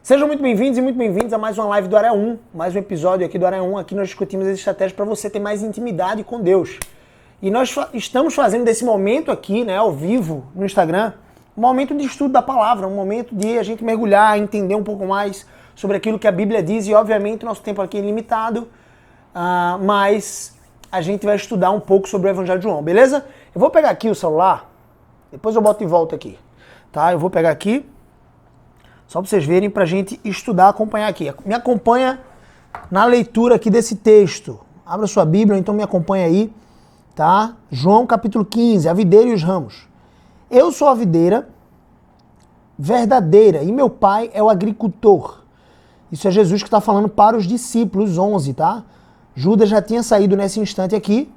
Sejam muito bem-vindos e muito bem-vindos a mais uma live do Área 1, mais um episódio aqui do Área 1. Aqui nós discutimos as estratégias para você ter mais intimidade com Deus. E nós estamos fazendo desse momento aqui, né, ao vivo, no Instagram, um momento de estudo da palavra, um momento de a gente mergulhar, entender um pouco mais sobre aquilo que a Bíblia diz. E obviamente o nosso tempo aqui é limitado, mas a gente vai estudar um pouco sobre o Evangelho de João, beleza? Eu vou pegar aqui o celular, depois eu boto de volta aqui, tá? Eu vou pegar aqui, só para vocês verem, para a gente estudar, acompanhar aqui. Me acompanha na leitura aqui desse texto. Abra sua Bíblia, então me acompanha aí, tá? João capítulo 15, a videira e os ramos. Eu sou a videira verdadeira e meu pai é o agricultor. Isso é Jesus que está falando para os discípulos, 11, tá? Judas já tinha saído nesse instante aqui,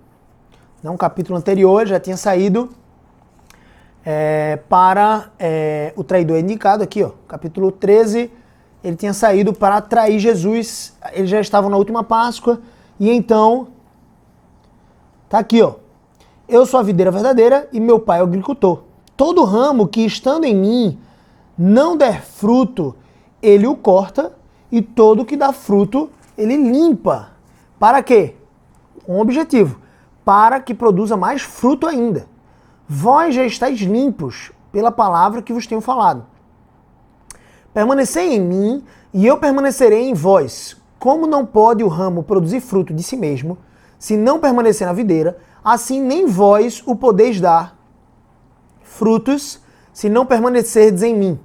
no capítulo anterior, já tinha saído para o traidor indicado aqui, ó, capítulo 13, ele tinha saído para trair Jesus, eles já estavam na última Páscoa, e então, tá aqui, ó, eu sou a videira verdadeira e meu pai é o agricultor. Todo ramo que estando em mim não der fruto, ele o corta, e todo que dá fruto, ele limpa. Para quê? Um objetivo, para que produza mais fruto ainda. Vós já estáis limpos pela palavra que vos tenho falado. Permanecei em mim e eu permanecerei em vós. Como não pode o ramo produzir fruto de si mesmo, se não permanecer na videira, assim nem vós o podeis dar frutos, se não permanecerdes em mim.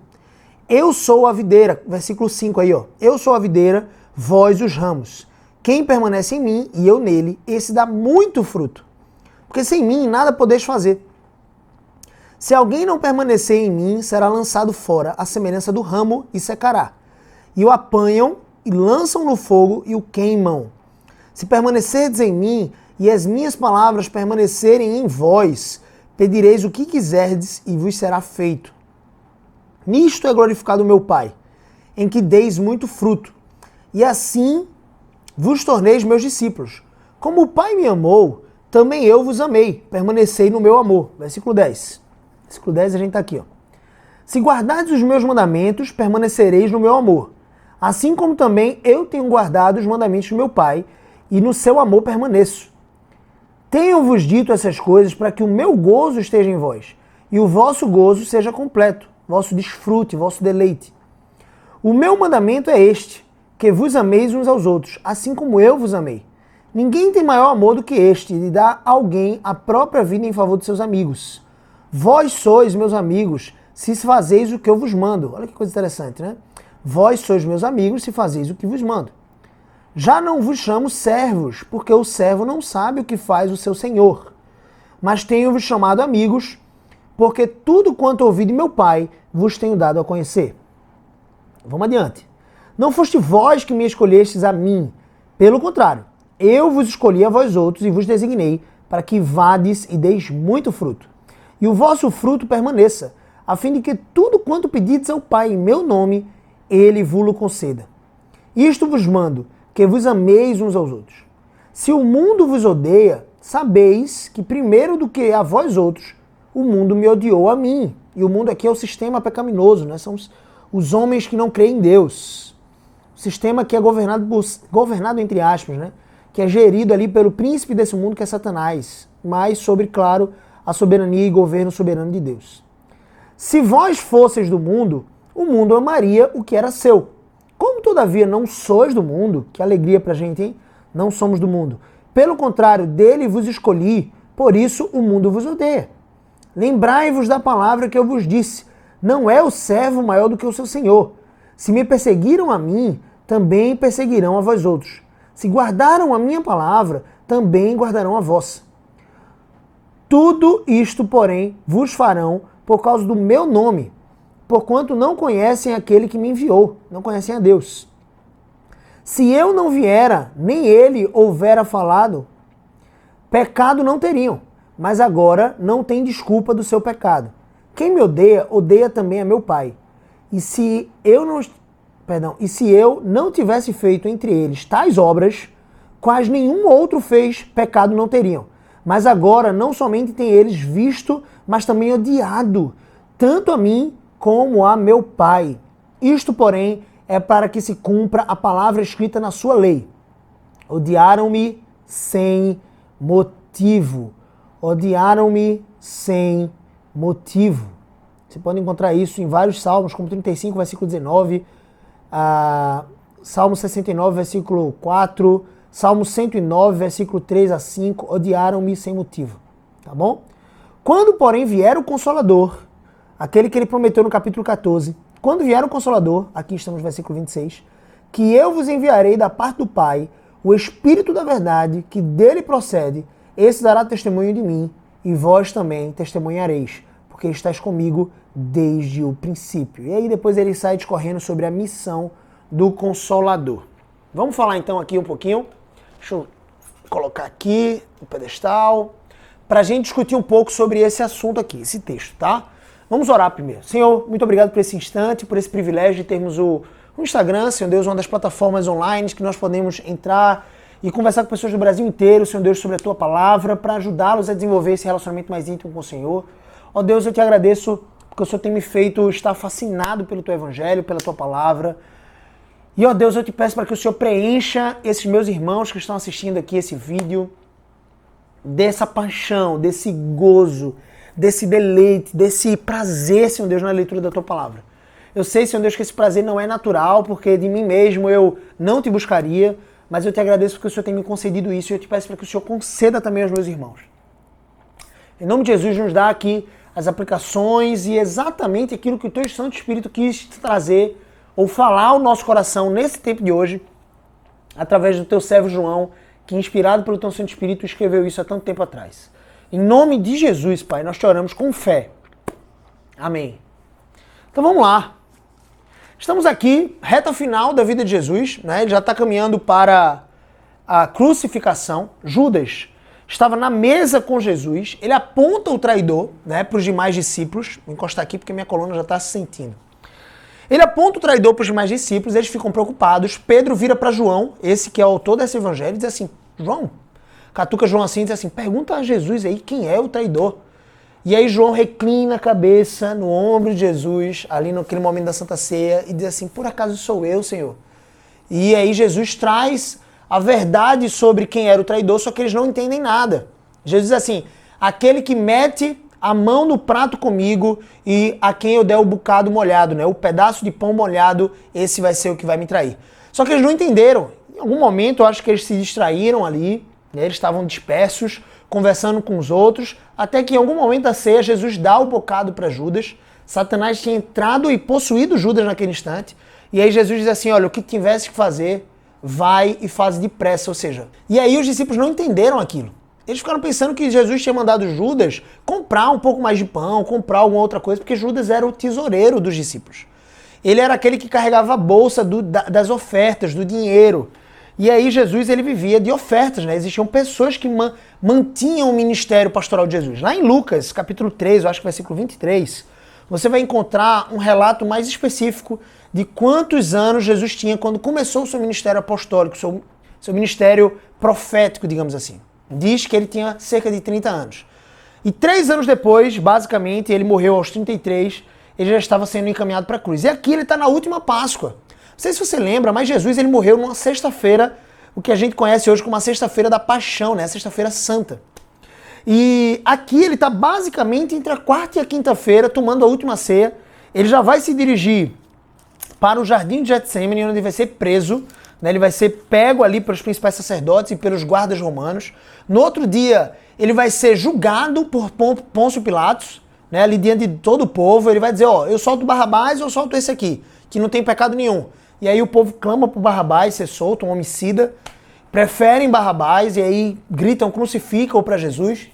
Eu sou a videira, versículo 5 aí, ó. Eu sou a videira, vós os ramos. Quem permanece em mim e eu nele, esse dá muito fruto. Porque sem mim nada podeis fazer. Se alguém não permanecer em mim, será lançado fora, à semelhança do ramo, e secará. E o apanham, e lançam no fogo, e o queimam. Se permanecerdes em mim, e as minhas palavras permanecerem em vós, pedireis o que quiserdes, e vos será feito. Nisto é glorificado o meu Pai, em que deis muito fruto, e assim vos torneis meus discípulos. Como o Pai me amou, também eu vos amei, permanecei no meu amor. Versículo 10. Versículo 10 a gente está aqui, ó. Se guardardes os meus mandamentos, permanecereis no meu amor. Assim como também eu tenho guardado os mandamentos do meu Pai, e no seu amor permaneço. Tenho-vos dito essas coisas para que o meu gozo esteja em vós, e o vosso gozo seja completo, vosso desfrute, vosso deleite. O meu mandamento é este, que vos ameis uns aos outros, assim como eu vos amei. Ninguém tem maior amor do que este, de dar a alguém a própria vida em favor de seus amigos. Vós sois meus amigos, se fazeis o que eu vos mando. Olha que coisa interessante, né? Vós sois meus amigos, se fazeis o que vos mando. Já não vos chamo servos, porque o servo não sabe o que faz o seu senhor. Mas tenho-vos chamado amigos, porque tudo quanto ouvi de meu Pai vos tenho dado a conhecer. Vamos adiante. Não foste vós que me escolhestes a mim. Pelo contrário, eu vos escolhi a vós outros e vos designei para que vades e deis muito fruto. E o vosso fruto permaneça, a fim de que tudo quanto pedides ao Pai em meu nome, ele vos conceda. Isto vos mando, que vos ameis uns aos outros. Se o mundo vos odeia, sabeis que primeiro do que a vós outros, o mundo me odiou a mim. E o mundo aqui é o sistema pecaminoso, né? São os homens que não creem em Deus. O sistema que é governado entre aspas, né? Que é gerido ali pelo príncipe desse mundo, que é Satanás. Mas sobre, claro, a soberania e governo soberano de Deus. Se vós fosseis do mundo, o mundo amaria o que era seu. Como todavia não sois do mundo, que alegria pra gente, hein? Não somos do mundo. Pelo contrário, dele vos escolhi, por isso o mundo vos odeia. Lembrai-vos da palavra que eu vos disse, não é o servo maior do que o seu senhor. Se me perseguiram a mim, também perseguirão a vós outros. Se guardaram a minha palavra, também guardarão a vossa. Tudo isto, porém, vos farão por causa do meu nome, porquanto não conhecem aquele que me enviou, não conhecem a Deus. Se eu não viera, nem ele houvera falado, pecado não teriam, mas agora não tem desculpa do seu pecado. Quem me odeia, odeia também a meu Pai. E se eu não tivesse feito entre eles tais obras, quais nenhum outro fez, pecado não teriam. Mas agora não somente tem eles visto, mas também odiado, tanto a mim como a meu Pai. Isto, porém, é para que se cumpra a palavra escrita na sua lei. Odiaram-me sem motivo. Odiaram-me sem motivo. Você pode encontrar isso em vários salmos, como 35, versículo 19, Salmo 69, versículo 4, Salmo 109, versículo 3 a 5, odiaram-me sem motivo. Tá bom? Quando, porém, vier o Consolador, aquele que ele prometeu no capítulo 14, quando vier o Consolador, aqui estamos no versículo 26, que eu vos enviarei da parte do Pai, o Espírito da verdade, que dele procede, esse dará testemunho de mim, e vós também testemunhareis, porque estáis comigo desde o princípio. E aí depois ele sai discorrendo sobre a missão do Consolador. Vamos falar então aqui um pouquinho, deixa eu colocar aqui no pedestal, para a gente discutir um pouco sobre esse assunto aqui, esse texto, tá? Vamos orar primeiro. Senhor, muito obrigado por esse instante, por esse privilégio de termos o Instagram, Senhor Deus, uma das plataformas online que nós podemos entrar e conversar com pessoas do Brasil inteiro, Senhor Deus, sobre a Tua palavra, para ajudá-los a desenvolver esse relacionamento mais íntimo com o Senhor. Ó Deus, eu te agradeço porque o Senhor tem me feito estar fascinado pelo Teu Evangelho, pela Tua palavra. E ó Deus, eu te peço para que o Senhor preencha esses meus irmãos que estão assistindo aqui esse vídeo dessa paixão, desse gozo, desse deleite, desse prazer, Senhor Deus, na leitura da Tua palavra. Eu sei, Senhor Deus, que esse prazer não é natural, porque de mim mesmo eu não te buscaria, mas eu te agradeço porque o Senhor tem me concedido isso e eu te peço para que o Senhor conceda também aos meus irmãos. Em nome de Jesus, nos dá aqui as aplicações e exatamente aquilo que o Teu Santo Espírito quis trazer ou falar ao nosso coração nesse tempo de hoje, através do Teu servo João, que inspirado pelo Teu Santo Espírito escreveu isso há tanto tempo atrás. Em nome de Jesus, Pai, nós te oramos com fé. Amém. Então vamos lá. Estamos aqui, reta final da vida de Jesus, né? Ele já está caminhando para a crucificação. Judas estava na mesa com Jesus, ele aponta o traidor, né, para os demais discípulos. Vou encostar aqui porque minha coluna já está se sentindo. Ele aponta o traidor para os demais discípulos, eles ficam preocupados. Pedro vira para João, esse que é o autor desse evangelho, e diz assim, João, catuca João assim, diz assim, pergunta a Jesus aí quem é o traidor. E aí João reclina a cabeça no ombro de Jesus, ali naquele momento da Santa Ceia, e diz assim, por acaso sou eu, Senhor? E aí Jesus traz a verdade sobre quem era o traidor, só que eles não entendem nada. Jesus diz assim, aquele que mete a mão no prato comigo e a quem eu der o bocado molhado, né? O pedaço de pão molhado, esse vai ser o que vai me trair. Só que eles não entenderam. Em algum momento, eu acho que eles se distraíram ali, né? Eles estavam dispersos, conversando com os outros, até que em algum momento da ceia, Jesus dá o bocado para Judas. Satanás tinha entrado e possuído Judas naquele instante. E aí Jesus diz assim, olha, o que tivesse que fazer, vai e faz depressa, ou seja... E aí os discípulos não entenderam aquilo. Eles ficaram pensando que Jesus tinha mandado Judas comprar um pouco mais de pão, comprar alguma outra coisa, porque Judas era o tesoureiro dos discípulos. Ele era aquele que carregava a bolsa das ofertas, do dinheiro. E aí Jesus ele vivia de ofertas, né? Existiam pessoas que mantinham o ministério pastoral de Jesus. Lá em Lucas, capítulo 3, eu acho que versículo 23, você vai encontrar um relato mais específico de quantos anos Jesus tinha quando começou o seu ministério apostólico, seu ministério profético, digamos assim. Diz que ele tinha cerca de 30 anos. E 3 anos depois, basicamente, ele morreu aos 33, ele já estava sendo encaminhado para a cruz. E aqui ele está na última Páscoa. Não sei se você lembra, mas Jesus ele morreu numa sexta-feira, o que a gente conhece hoje como a sexta-feira da paixão, né? A sexta-feira santa. E aqui ele está basicamente entre a quarta e a quinta-feira, tomando a última ceia. Ele já vai se dirigir para o jardim de Getsêmani, onde ele vai ser preso, né? Ele vai ser pego ali pelos principais sacerdotes e pelos guardas romanos. No outro dia, ele vai ser julgado por Pôncio Pilatos, né? Ali diante de todo o povo. Ele vai dizer, ó, eu solto Barrabás ou eu solto esse aqui, que não tem pecado nenhum. E aí o povo clama por Barrabás ser solto, um homicida. Preferem Barrabás e aí gritam, crucificam para Jesus.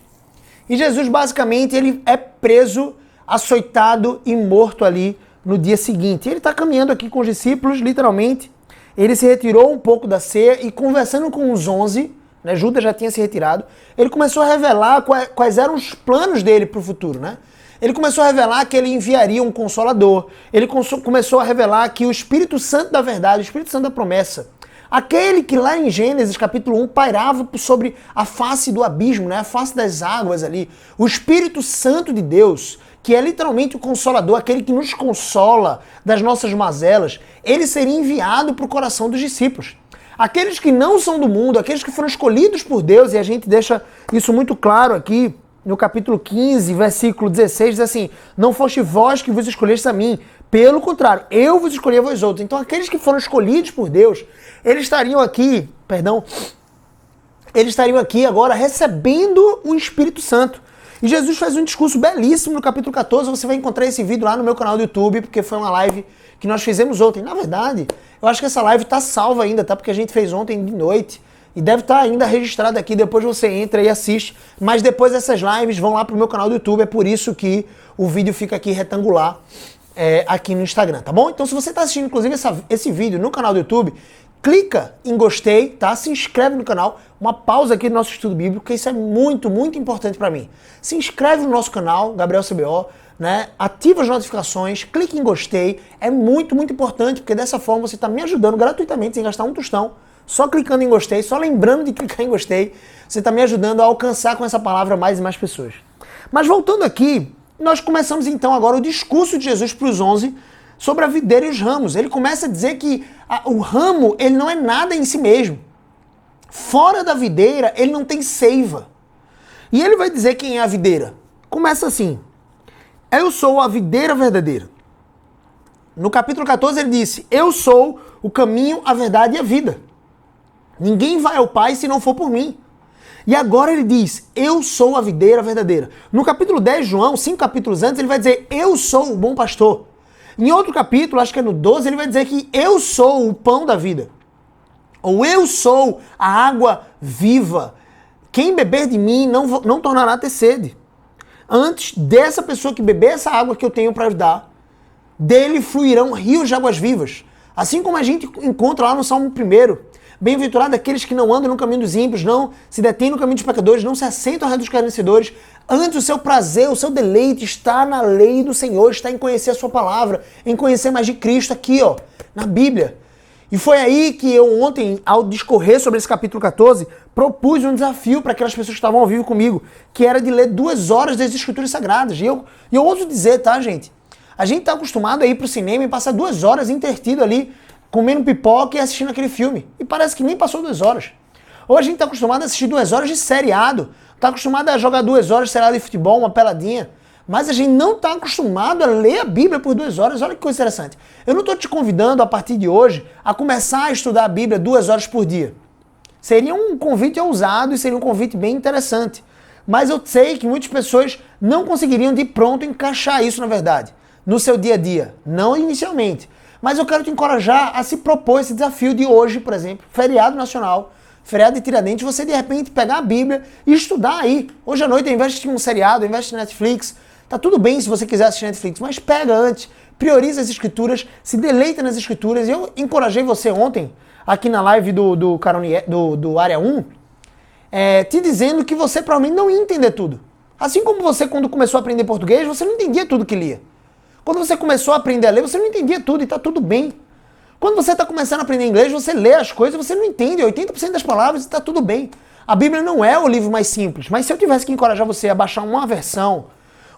E Jesus, basicamente, ele é preso, açoitado e morto ali no dia seguinte. Ele está caminhando aqui com os discípulos, literalmente. Ele se retirou um pouco da ceia e conversando com os 11, né, Judas já tinha se retirado, ele começou a revelar quais eram os planos dele para o futuro, né? Ele começou a revelar que ele enviaria um Consolador. Ele começou a revelar que o Espírito Santo da verdade, o Espírito Santo da promessa, aquele que lá em Gênesis capítulo 1 pairava sobre a face do abismo, né, a face das águas ali, o Espírito Santo de Deus, que é literalmente o Consolador, aquele que nos consola das nossas mazelas, ele seria enviado para o coração dos discípulos. Aqueles que não são do mundo, aqueles que foram escolhidos por Deus, e a gente deixa isso muito claro aqui no capítulo 15, versículo 16, diz assim: não foste vós que vos escolheste a mim, pelo contrário, eu vos escolhi a vós outros. Então aqueles que foram escolhidos por Deus, eles estariam aqui agora recebendo o Espírito Santo. E Jesus faz um discurso belíssimo no capítulo 14, você vai encontrar esse vídeo lá no meu canal do YouTube, porque foi uma live que nós fizemos ontem. Na verdade, eu acho que essa live está salva ainda, tá? Porque a gente fez ontem de noite e deve estar ainda registrada aqui, depois você entra e assiste. Mas depois essas lives vão lá pro meu canal do YouTube, é por isso que o vídeo fica aqui retangular aqui no Instagram, tá bom? Então se você está assistindo, inclusive, esse vídeo no canal do YouTube, clica em gostei, tá? Se inscreve no canal, uma pausa aqui do nosso estudo bíblico, porque isso é muito, muito importante para mim. Se inscreve no nosso canal, Gabriel CBO, né? Ativa as notificações, clique em gostei, é muito, muito importante, porque dessa forma você está me ajudando gratuitamente, sem gastar um tostão, só clicando em gostei, só lembrando de clicar em gostei, você está me ajudando a alcançar com essa palavra mais e mais pessoas. Mas voltando aqui, nós começamos então agora o discurso de Jesus para os 11, sobre a videira e os ramos. Ele começa a dizer que o ramo, ele não é nada em si mesmo. Fora da videira, ele não tem seiva. E ele vai dizer quem é a videira. Começa assim: eu sou a videira verdadeira. No capítulo 14 ele disse: eu sou o caminho, a verdade e a vida. Ninguém vai ao Pai se não for por mim. E agora ele diz: eu sou a videira verdadeira. No capítulo 10, João, 5 capítulos antes, ele vai dizer: eu sou o bom pastor. Em outro capítulo, acho que é no 12, ele vai dizer que eu sou o pão da vida. Ou eu sou a água viva. Quem beber de mim não tornará a ter sede. Antes dessa pessoa que beber essa água que eu tenho para dar, dele fluirão rios de águas vivas. Assim como a gente encontra lá no Salmo 1. Bem-aventurado aqueles que não andam no caminho dos ímpios, não se detêm no caminho dos pecadores, não se assentam ao redor dos escarnecedores. Antes o seu prazer, o seu deleite está na lei do Senhor, está em conhecer a sua palavra, em conhecer mais de Cristo aqui, ó, na Bíblia. E foi aí que eu ontem, ao discorrer sobre esse capítulo 14, propus um desafio para aquelas pessoas que estavam ao vivo comigo, que era de ler 2 horas das Escrituras Sagradas. E eu ouso dizer, tá, gente? A gente está acostumado a ir pro cinema e passar 2 horas intertido ali, comendo pipoca e assistindo aquele filme. E parece que nem passou 2 horas. Ou a gente está acostumado a assistir 2 horas de seriado. Está acostumado a jogar 2 horas de seriado de futebol, uma peladinha. Mas a gente não está acostumado a ler a Bíblia por 2 horas. Olha que coisa interessante. Eu não estou te convidando, a partir de hoje, a começar a estudar a Bíblia 2 horas por dia. Seria um convite ousado e seria um convite bem interessante. Mas eu sei que muitas pessoas não conseguiriam de pronto encaixar isso, na verdade, no seu dia a dia. Não inicialmente. Mas eu quero te encorajar a se propor esse desafio de hoje, por exemplo, feriado nacional, feriado de Tiradentes, você de repente pegar a Bíblia e estudar aí. Hoje à noite, ao invés de assistir um seriado, ao invés de assistir Netflix, tá tudo bem se você quiser assistir Netflix, mas pega antes, prioriza as Escrituras, se deleita nas Escrituras. Eu encorajei você ontem, aqui na live do Área 1, te dizendo que você provavelmente não ia entender tudo. Assim como você, quando começou a aprender português, você não entendia tudo que lia. Quando você começou a aprender a ler, você não entendia tudo e tá tudo bem. Quando você está começando a aprender inglês, você lê as coisas, você não entende 80% das palavras e está tudo bem. A Bíblia não é o livro mais simples, mas se eu tivesse que encorajar você a baixar uma versão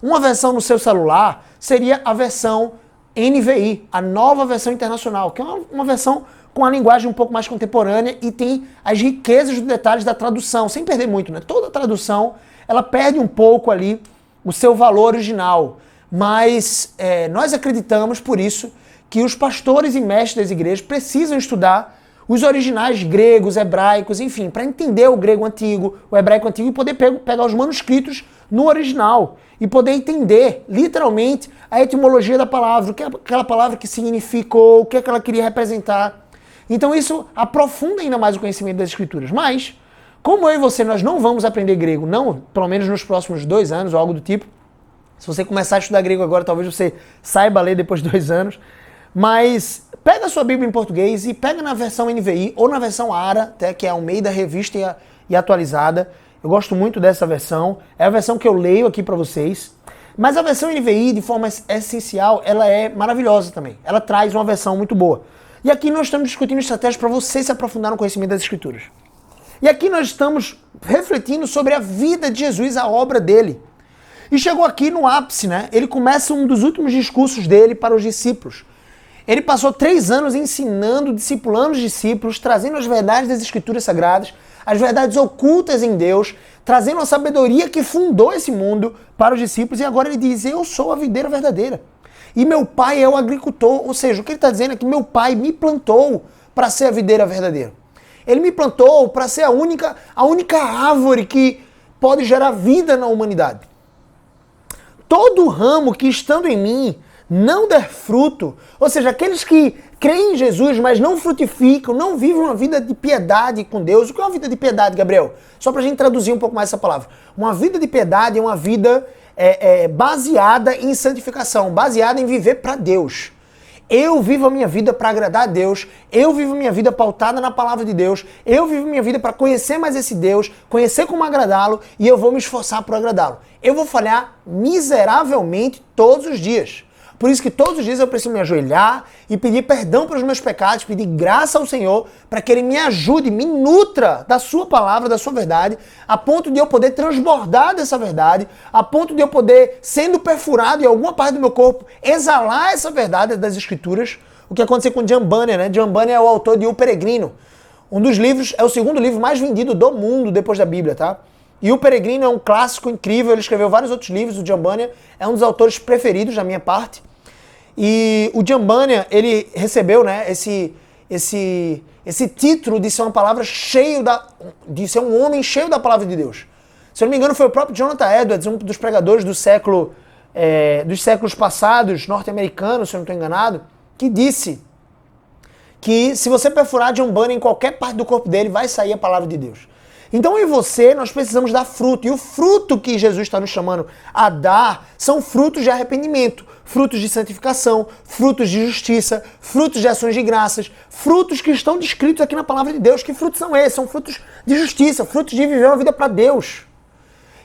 no seu celular, seria a versão NVI, a nova versão internacional, que é uma versão com a linguagem um pouco mais contemporânea e tem as riquezas dos detalhes da tradução, sem perder muito, né? Toda tradução, ela perde um pouco ali o seu valor original, mas nós acreditamos, por isso, que os pastores e mestres das igrejas precisam estudar os originais gregos, hebraicos, enfim, para entender o grego antigo, o hebraico antigo e poder pegar os manuscritos no original e poder entender, literalmente, a etimologia da palavra, o que é aquela palavra que significou, o que é que ela queria representar. Então isso aprofunda ainda mais o conhecimento das escrituras. Mas, como eu e você, nós não vamos aprender grego, não, pelo menos nos próximos 2 anos ou algo do tipo. Se você começar a estudar grego agora, talvez você saiba ler depois de 2 anos. Mas pega a sua Bíblia em português e pega na versão NVI ou na versão ARA, até que é a Almeida Revista e Atualizada. Eu gosto muito dessa versão. É a versão que eu leio aqui para vocês. Mas a versão NVI, de forma essencial, ela é maravilhosa também. Ela traz uma versão muito boa. E aqui nós estamos discutindo estratégias para você se aprofundar no conhecimento das Escrituras. E aqui nós estamos refletindo sobre a vida de Jesus, a obra dele. E chegou aqui no ápice, né? Ele começa um dos últimos discursos dele para os discípulos. Ele passou 3 anos ensinando, discipulando os discípulos, trazendo as verdades das Escrituras Sagradas, as verdades ocultas em Deus, trazendo a sabedoria que fundou esse mundo para os discípulos. E agora ele diz, eu sou a videira verdadeira. E meu pai é o agricultor. Ou seja, o que ele está dizendo é que meu pai me plantou para ser a videira verdadeira. Ele me plantou para ser a única árvore que pode gerar vida na humanidade. Todo ramo que estando em mim não der fruto, ou seja, aqueles que creem em Jesus, mas não frutificam, não vivem uma vida de piedade com Deus. O que é uma vida de piedade, Gabriel? Só para a gente traduzir um pouco mais essa palavra. Uma vida de piedade é uma vida baseada em santificação, baseada em viver para Deus. Eu vivo a minha vida para agradar a Deus, eu vivo a minha vida pautada na palavra de Deus, eu vivo a minha vida para conhecer mais esse Deus, conhecer como agradá-lo, e eu vou me esforçar por agradá-lo. Eu vou falhar miseravelmente todos os dias. Por isso que todos os dias eu preciso me ajoelhar e pedir perdão pelos meus pecados, pedir graça ao Senhor para que Ele me ajude, me nutra da sua palavra, da sua verdade, a ponto de eu poder transbordar dessa verdade, a ponto de eu poder, sendo perfurado em alguma parte do meu corpo, exalar essa verdade das Escrituras. O que aconteceu com John Bunyan, né? John Bunyan é o autor de O Peregrino. Um dos livros, é o segundo livro mais vendido do mundo depois da Bíblia, tá? E O Peregrino é um clássico incrível, ele escreveu vários outros livros, o John Bunyan é um dos autores preferidos da minha parte. E o John Bunyan, ele recebeu, né, esse título de ser uma palavra de ser um homem cheio da palavra de Deus. Se eu não me engano, foi o próprio Jonathan Edwards, um dos pregadores dos séculos passados, norte-americanos, se eu não estou enganado, que disse que se você perfurar John Bunyan em qualquer parte do corpo dele, vai sair a palavra de Deus. Então eu e você, nós precisamos dar fruto. E o fruto que Jesus está nos chamando a dar são frutos de arrependimento, frutos de santificação, frutos de justiça, frutos de ações de graças, frutos que estão descritos aqui na palavra de Deus. Que frutos são esses? São frutos de justiça, frutos de viver uma vida para Deus.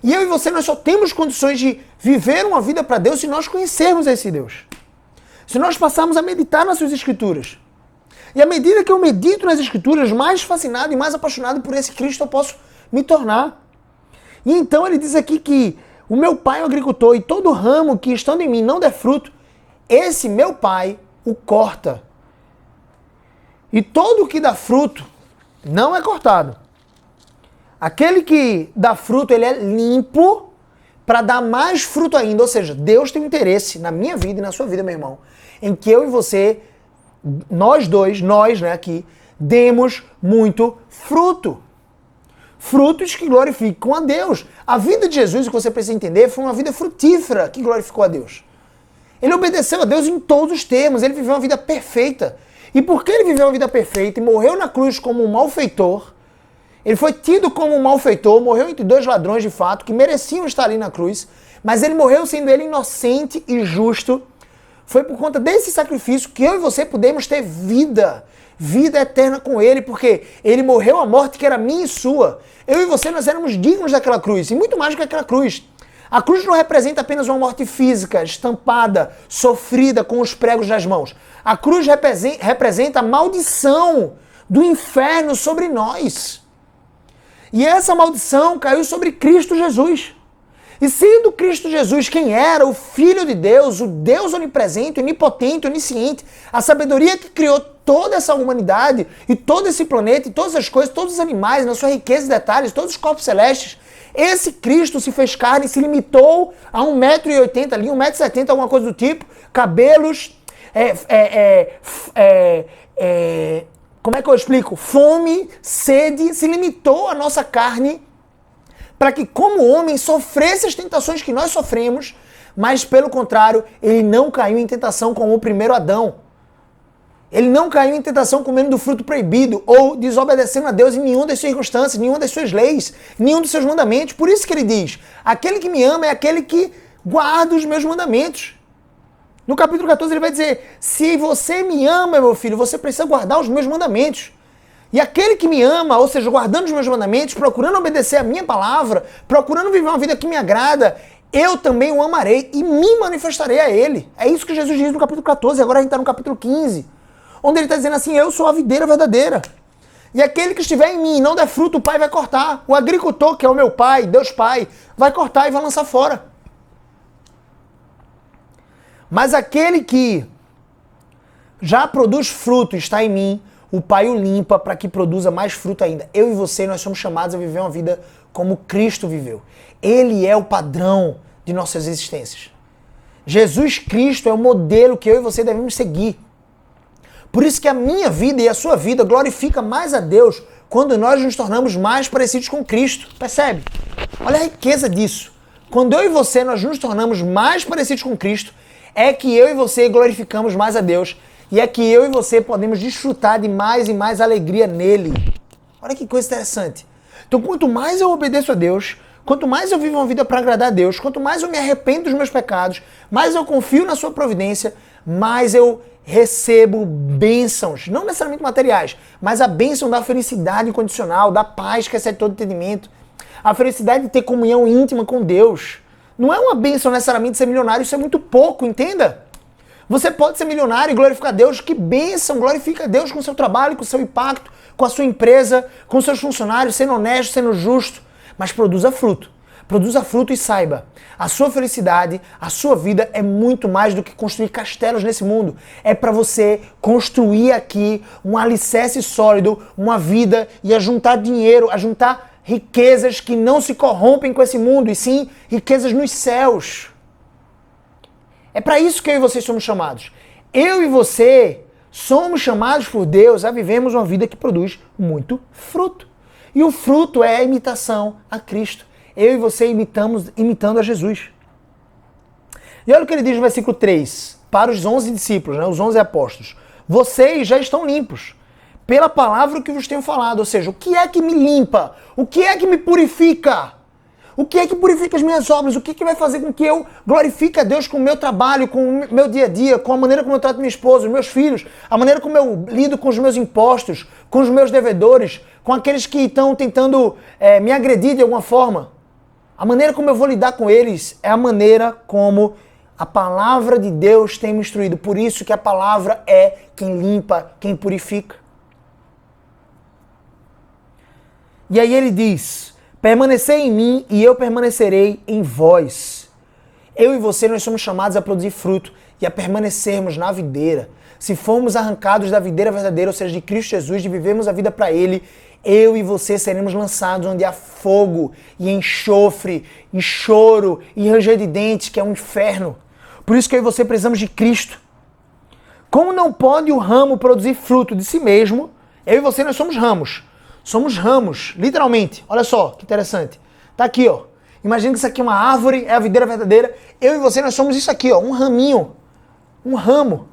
E eu e você, nós só temos condições de viver uma vida para Deus se nós conhecermos esse Deus. Se nós passarmos a meditar nas suas Escrituras. E à medida que eu medito nas Escrituras, mais fascinado e mais apaixonado por esse Cristo eu posso me tornar. E então ele diz aqui que o meu pai é o agricultor e todo ramo que estando em mim não der fruto, esse meu pai o corta. E todo o que dá fruto não é cortado. Aquele que dá fruto, ele é limpo para dar mais fruto ainda. Ou seja, Deus tem um interesse na minha vida e na sua vida, meu irmão, em que eu e você, nós, né, aqui, demos muito fruto. Frutos que glorificam a Deus. A vida de Jesus, o que você precisa entender, foi uma vida frutífera que glorificou a Deus. Ele obedeceu a Deus em todos os termos, ele viveu uma vida perfeita. E porque ele viveu uma vida perfeita e morreu na cruz como um malfeitor, ele foi tido como um malfeitor, morreu entre 2 ladrões de fato, que mereciam estar ali na cruz, mas ele morreu sendo ele inocente e justo. Foi por conta desse sacrifício que eu e você podemos ter vida eterna com ele, porque ele morreu a morte que era minha e sua. Eu e você, nós éramos dignos daquela cruz, e muito mais do que aquela cruz. A cruz não representa apenas uma morte física, estampada, sofrida com os pregos nas mãos. A cruz representa a maldição do inferno sobre nós. E essa maldição caiu sobre Cristo Jesus. E sendo Cristo Jesus quem era, o Filho de Deus, o Deus onipresente, onipotente, onisciente, a sabedoria que criou toda essa humanidade e todo esse planeta e todas as coisas, todos os animais, na sua riqueza e detalhes, todos os corpos celestes, esse Cristo se fez carne e se limitou a 1,80 m ali, 1,70 m, alguma coisa do tipo, cabelos, como é que eu explico? Fome, sede, se limitou a nossa carne para que, como homem, sofresse as tentações que nós sofremos, mas, pelo contrário, ele não caiu em tentação como o primeiro Adão. Ele não caiu em tentação comendo do fruto proibido ou desobedecendo a Deus em nenhuma das circunstâncias, nenhuma das suas leis, nenhum dos seus mandamentos. Por isso que ele diz, aquele que me ama é aquele que guarda os meus mandamentos. No capítulo 14 ele vai dizer, se você me ama, meu filho, você precisa guardar os meus mandamentos. E aquele que me ama, ou seja, guardando os meus mandamentos, procurando obedecer a minha palavra, procurando viver uma vida que me agrada, eu também o amarei e me manifestarei a ele. É isso que Jesus diz no capítulo 14, agora a gente está no capítulo 15, onde ele está dizendo assim, eu sou a videira verdadeira. E aquele que estiver em mim e não der fruto, o Pai vai cortar. O agricultor, que é o meu Pai, Deus Pai, vai cortar e vai lançar fora. Mas aquele que já produz fruto, está em mim, o Pai o limpa para que produza mais fruto ainda. Eu e você, nós somos chamados a viver uma vida como Cristo viveu. Ele é o padrão de nossas existências. Jesus Cristo é o modelo que eu e você devemos seguir. Por isso que a minha vida e a sua vida glorifica mais a Deus quando nós nos tornamos mais parecidos com Cristo. Percebe? Olha a riqueza disso. Quando eu e você nós nos tornamos mais parecidos com Cristo, é que eu e você glorificamos mais a Deus e é que eu e você podemos desfrutar de mais e mais alegria nele. Olha que coisa interessante. Então, quanto mais eu obedeço a Deus, quanto mais eu vivo uma vida para agradar a Deus, quanto mais eu me arrependo dos meus pecados, mais eu confio na sua providência, mais eu recebo bênçãos, não necessariamente materiais, mas a bênção da felicidade incondicional, da paz que excede todo entendimento, a felicidade de ter comunhão íntima com Deus. Não é uma bênção necessariamente ser milionário, isso é muito pouco, entenda? Você pode ser milionário e glorificar a Deus, que bênção, glorifica a Deus com o seu trabalho, com o seu impacto, com a sua empresa, com os seus funcionários, sendo honesto, sendo justo, mas produza fruto. Produza fruto e saiba, a sua felicidade, a sua vida é muito mais do que construir castelos nesse mundo. É para você construir aqui um alicerce sólido, uma vida e ajuntar dinheiro, ajuntar riquezas que não se corrompem com esse mundo, e sim riquezas nos céus. É para isso que eu e você somos chamados. Eu e você somos chamados por Deus a vivermos uma vida que produz muito fruto. E o fruto é a imitação a Cristo. Eu e você imitando a Jesus. E olha o que ele diz no versículo 3, para os 11 discípulos, os 11 apóstolos. Vocês já estão limpos pela palavra que vos tenho falado. Ou seja, o que é que me limpa? O que é que me purifica? O que é que purifica as minhas obras? O que é que vai fazer com que eu glorifique a Deus com o meu trabalho, com o meu dia a dia, com a maneira como eu trato minha esposa, os meus filhos, a maneira como eu lido com os meus impostos, com os meus devedores, com aqueles que estão tentando me agredir de alguma forma? A maneira como eu vou lidar com eles é a maneira como a palavra de Deus tem me instruído. Por isso que a palavra é quem limpa, quem purifica. E aí ele diz: permanecei em mim e eu permanecerei em vós. Eu e você, nós somos chamados a produzir fruto e a permanecermos na videira. Se formos arrancados da videira verdadeira, ou seja, de Cristo Jesus, de vivermos a vida para Ele, eu e você seremos lançados onde há fogo e enxofre e choro e ranger de dentes, que é um inferno. Por isso que eu e você precisamos de Cristo. Como não pode o ramo produzir fruto de si mesmo, eu e você, nós somos ramos. Somos ramos, literalmente. Olha só, que interessante. Tá aqui, ó. Imagina que isso aqui é uma árvore, é a videira verdadeira. Eu e você, nós somos isso aqui, ó, um raminho. Um ramo.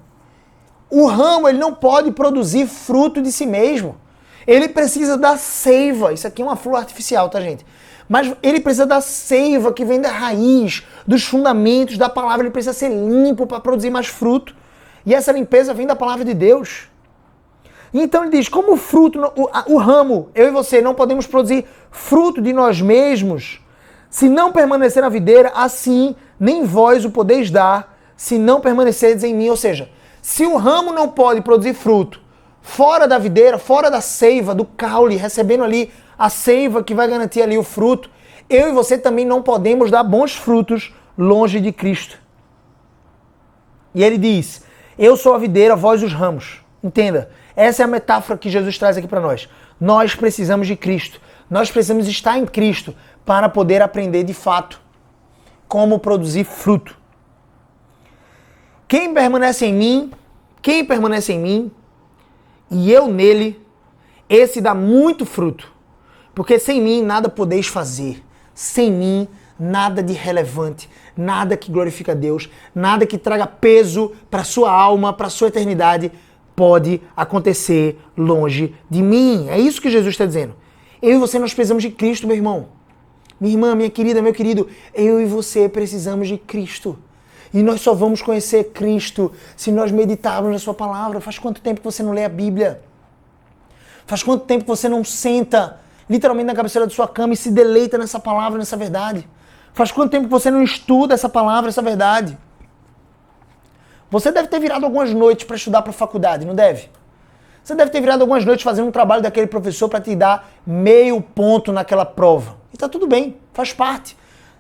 O ramo, ele não pode produzir fruto de si mesmo. Ele precisa da seiva. Isso aqui é uma flor artificial, tá, gente? Mas ele precisa da seiva que vem da raiz, dos fundamentos da palavra. Ele precisa ser limpo para produzir mais fruto. E essa limpeza vem da palavra de Deus. Então ele diz, como o fruto, o ramo, eu e você não podemos produzir fruto de nós mesmos, se não permanecer na videira, assim nem vós o podeis dar, se não permanecerdes em mim. Ou seja, se o ramo não pode produzir fruto fora da videira, fora da seiva, do caule, recebendo ali a seiva que vai garantir ali o fruto, eu e você também não podemos dar bons frutos longe de Cristo. E ele diz, eu sou a videira, vós os ramos. Entenda, essa é a metáfora que Jesus traz aqui para nós. Nós precisamos de Cristo. Nós precisamos estar em Cristo para poder aprender de fato como produzir fruto. Quem permanece em mim e eu nele, esse dá muito fruto. Porque sem mim nada podeis fazer. Sem mim nada de relevante, nada que glorifique a Deus, nada que traga peso para sua alma, para sua eternidade, pode acontecer longe de mim. É isso que Jesus está dizendo. Eu e você, nós precisamos de Cristo, meu irmão. Minha irmã, minha querida, meu querido, eu e você precisamos de Cristo. E nós só vamos conhecer Cristo se nós meditarmos na sua palavra. Faz quanto tempo que você não lê a Bíblia? Faz quanto tempo que você não senta literalmente na cabeceira da sua cama e se deleita nessa palavra, nessa verdade? Faz quanto tempo que você não estuda essa palavra, essa verdade? Você deve ter virado algumas noites para estudar para a faculdade, não deve? Você deve ter virado algumas noites fazendo um trabalho daquele professor para te dar meio ponto naquela prova. E tá tudo bem, faz parte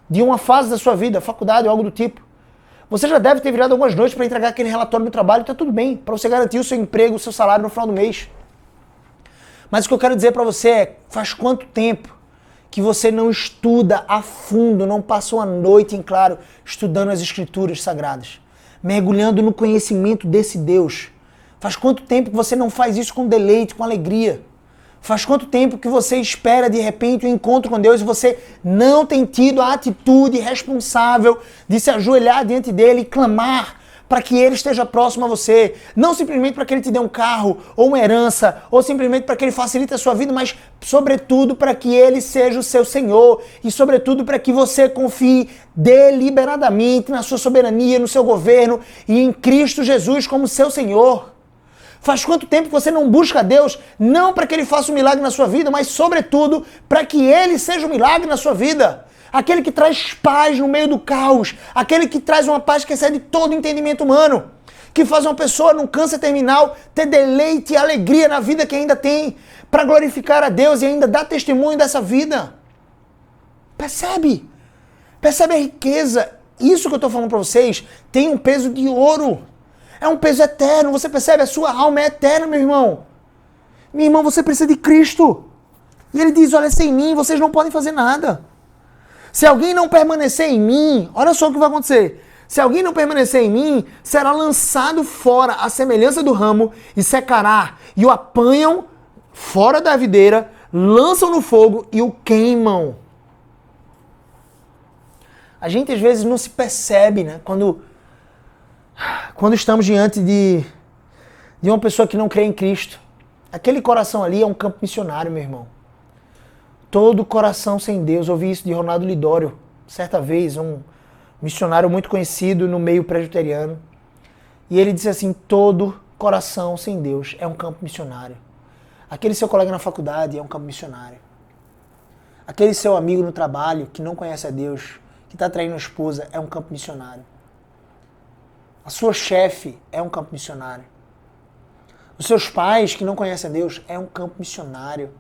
de uma fase da sua vida, faculdade ou algo do tipo. Você já deve ter virado algumas noites para entregar aquele relatório do trabalho, tá tudo bem, para você garantir o seu emprego, o seu salário no final do mês. Mas o que eu quero dizer para você é, faz quanto tempo que você não estuda a fundo, não passa uma noite em claro estudando as escrituras sagradas, mergulhando no conhecimento desse Deus? Faz quanto tempo que você não faz isso com deleite, com alegria? Faz quanto tempo que você espera de repente um encontro com Deus e você não tem tido a atitude responsável de se ajoelhar diante dele e clamar para que ele esteja próximo a você? Não simplesmente para que ele te dê um carro ou uma herança, ou simplesmente para que ele facilite a sua vida, mas sobretudo para que ele seja o seu Senhor e sobretudo para que você confie deliberadamente na sua soberania, no seu governo e em Cristo Jesus como seu Senhor. Faz quanto tempo que você não busca Deus, não para que Ele faça um milagre na sua vida, mas sobretudo para que Ele seja um milagre na sua vida? Aquele que traz paz no meio do caos, aquele que traz uma paz que excede todo entendimento humano, que faz uma pessoa num câncer terminal ter deleite e alegria na vida que ainda tem, para glorificar a Deus e ainda dar testemunho dessa vida. Percebe? Percebe a riqueza? Isso que eu estou falando para vocês tem um peso de ouro. É um peso eterno, você percebe? A sua alma é eterna, meu irmão. Meu irmão, você precisa de Cristo. E ele diz, olha, sem mim vocês não podem fazer nada. Se alguém não permanecer em mim, olha só o que vai acontecer. Se alguém não permanecer em mim, será lançado fora à semelhança do ramo e secará. E o apanham fora da videira, lançam no fogo e o queimam. A gente às vezes não se percebe, né? Quando estamos diante de uma pessoa que não crê em Cristo. Aquele coração ali é um campo missionário, meu irmão. Todo coração sem Deus. Eu ouvi isso de Ronaldo Lidório, certa vez, um missionário muito conhecido no meio presbiteriano. E ele disse assim, todo coração sem Deus é um campo missionário. Aquele seu colega na faculdade é um campo missionário. Aquele seu amigo no trabalho que não conhece a Deus, que está traindo a esposa, é um campo missionário. A sua chefe é um campo missionário. Os seus pais que não conhecem a Deus é um campo missionário.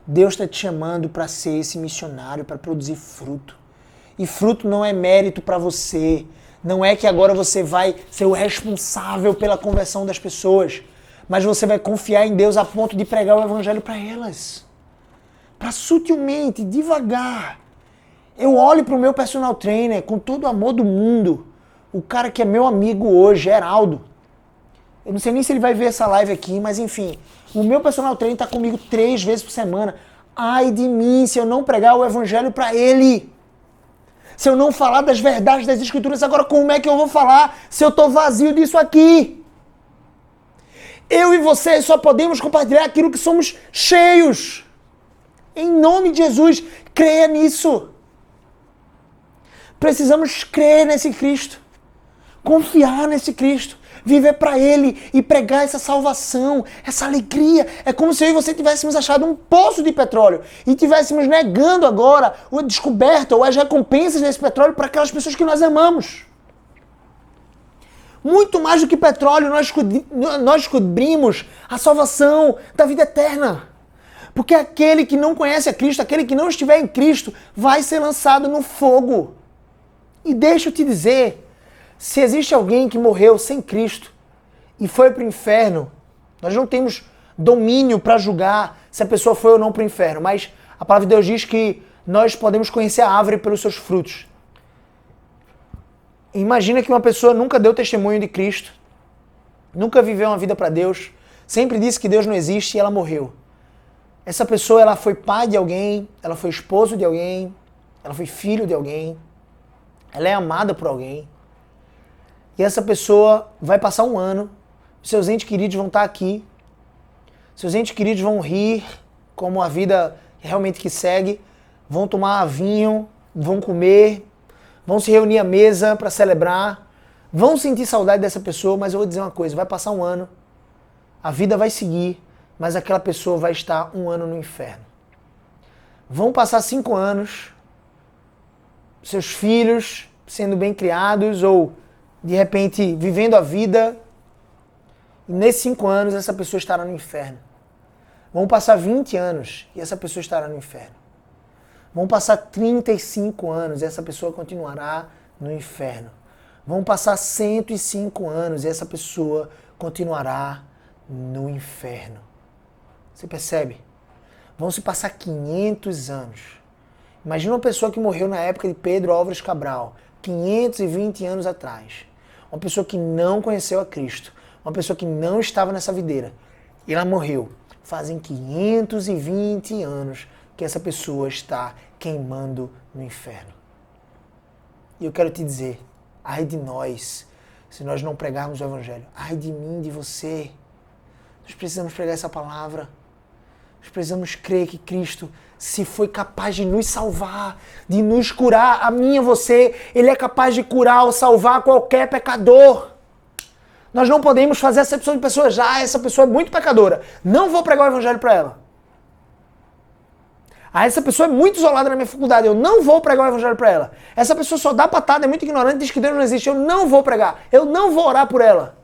Deus está te chamando para ser esse missionário, para produzir fruto. E fruto não é mérito para você. Não é que agora você vai ser o responsável pela conversão das pessoas. Mas você vai confiar em Deus a ponto de pregar o evangelho para elas. Para sutilmente, devagar. Eu olho para o meu personal trainer com todo o amor do mundo. O cara que é meu amigo hoje, Geraldo. Eu não sei nem se ele vai ver essa live aqui, mas enfim. O meu personal trainer está comigo 3 vezes por semana. Ai de mim se eu não pregar o evangelho para ele. Se eu não falar das verdades das escrituras, agora como é que eu vou falar se eu estou vazio disso aqui? Eu e você só podemos compartilhar aquilo que somos cheios. Em nome de Jesus, creia nisso. Precisamos crer nesse Cristo. Confiar nesse Cristo, viver para Ele e pregar essa salvação, essa alegria. É como se eu e você tivéssemos achado um poço de petróleo e tivéssemos negando agora a descoberta ou as recompensas desse petróleo para aquelas pessoas que nós amamos. Muito mais do que petróleo, nós descobrimos a salvação da vida eterna. Porque aquele que não conhece a Cristo, aquele que não estiver em Cristo, vai ser lançado no fogo. E deixa eu te dizer, se existe alguém que morreu sem Cristo e foi para o inferno, nós não temos domínio para julgar se a pessoa foi ou não para o inferno, mas a palavra de Deus diz que nós podemos conhecer a árvore pelos seus frutos. Imagina que uma pessoa nunca deu testemunho de Cristo, nunca viveu uma vida para Deus, sempre disse que Deus não existe e ela morreu. Essa pessoa, ela foi pai de alguém, ela foi esposo de alguém, ela foi filho de alguém, ela é amada por alguém. E essa pessoa vai passar um ano, seus entes queridos vão estar aqui, seus entes queridos vão rir, como a vida realmente que segue, vão tomar vinho, vão comer, vão se reunir à mesa para celebrar, vão sentir saudade dessa pessoa, mas eu vou dizer uma coisa, vai passar um ano, a vida vai seguir, mas aquela pessoa vai estar um ano no inferno. Vão passar 5 anos, seus filhos sendo bem criados ou de repente vivendo a vida, e nesses 5 anos essa pessoa estará no inferno. Vão passar 20 anos e essa pessoa estará no inferno. Vão passar 35 anos e essa pessoa continuará no inferno. Vão passar 105 anos e essa pessoa continuará no inferno. Você percebe? Vão se passar 500 anos. Imagina uma pessoa que morreu na época de Pedro Álvares Cabral, 520 anos atrás. Uma pessoa que não conheceu a Cristo. Uma pessoa que não estava nessa videira. E ela morreu. Fazem 520 anos que essa pessoa está queimando no inferno. E eu quero te dizer, ai de nós, se nós não pregarmos o Evangelho. Ai de mim, de você. Nós precisamos pregar essa palavra. Nós precisamos crer que Cristo, se foi capaz de nos salvar, de nos curar, a mim e a você, Ele é capaz de curar ou salvar qualquer pecador. Nós não podemos fazer acepção de pessoas. Essa pessoa é muito pecadora. Não vou pregar o Evangelho para ela. Essa pessoa é muito isolada na minha faculdade. Eu não vou pregar o Evangelho para ela. Essa pessoa só dá patada, é muito ignorante, diz que Deus não existe. Eu não vou pregar. Eu não vou orar por ela.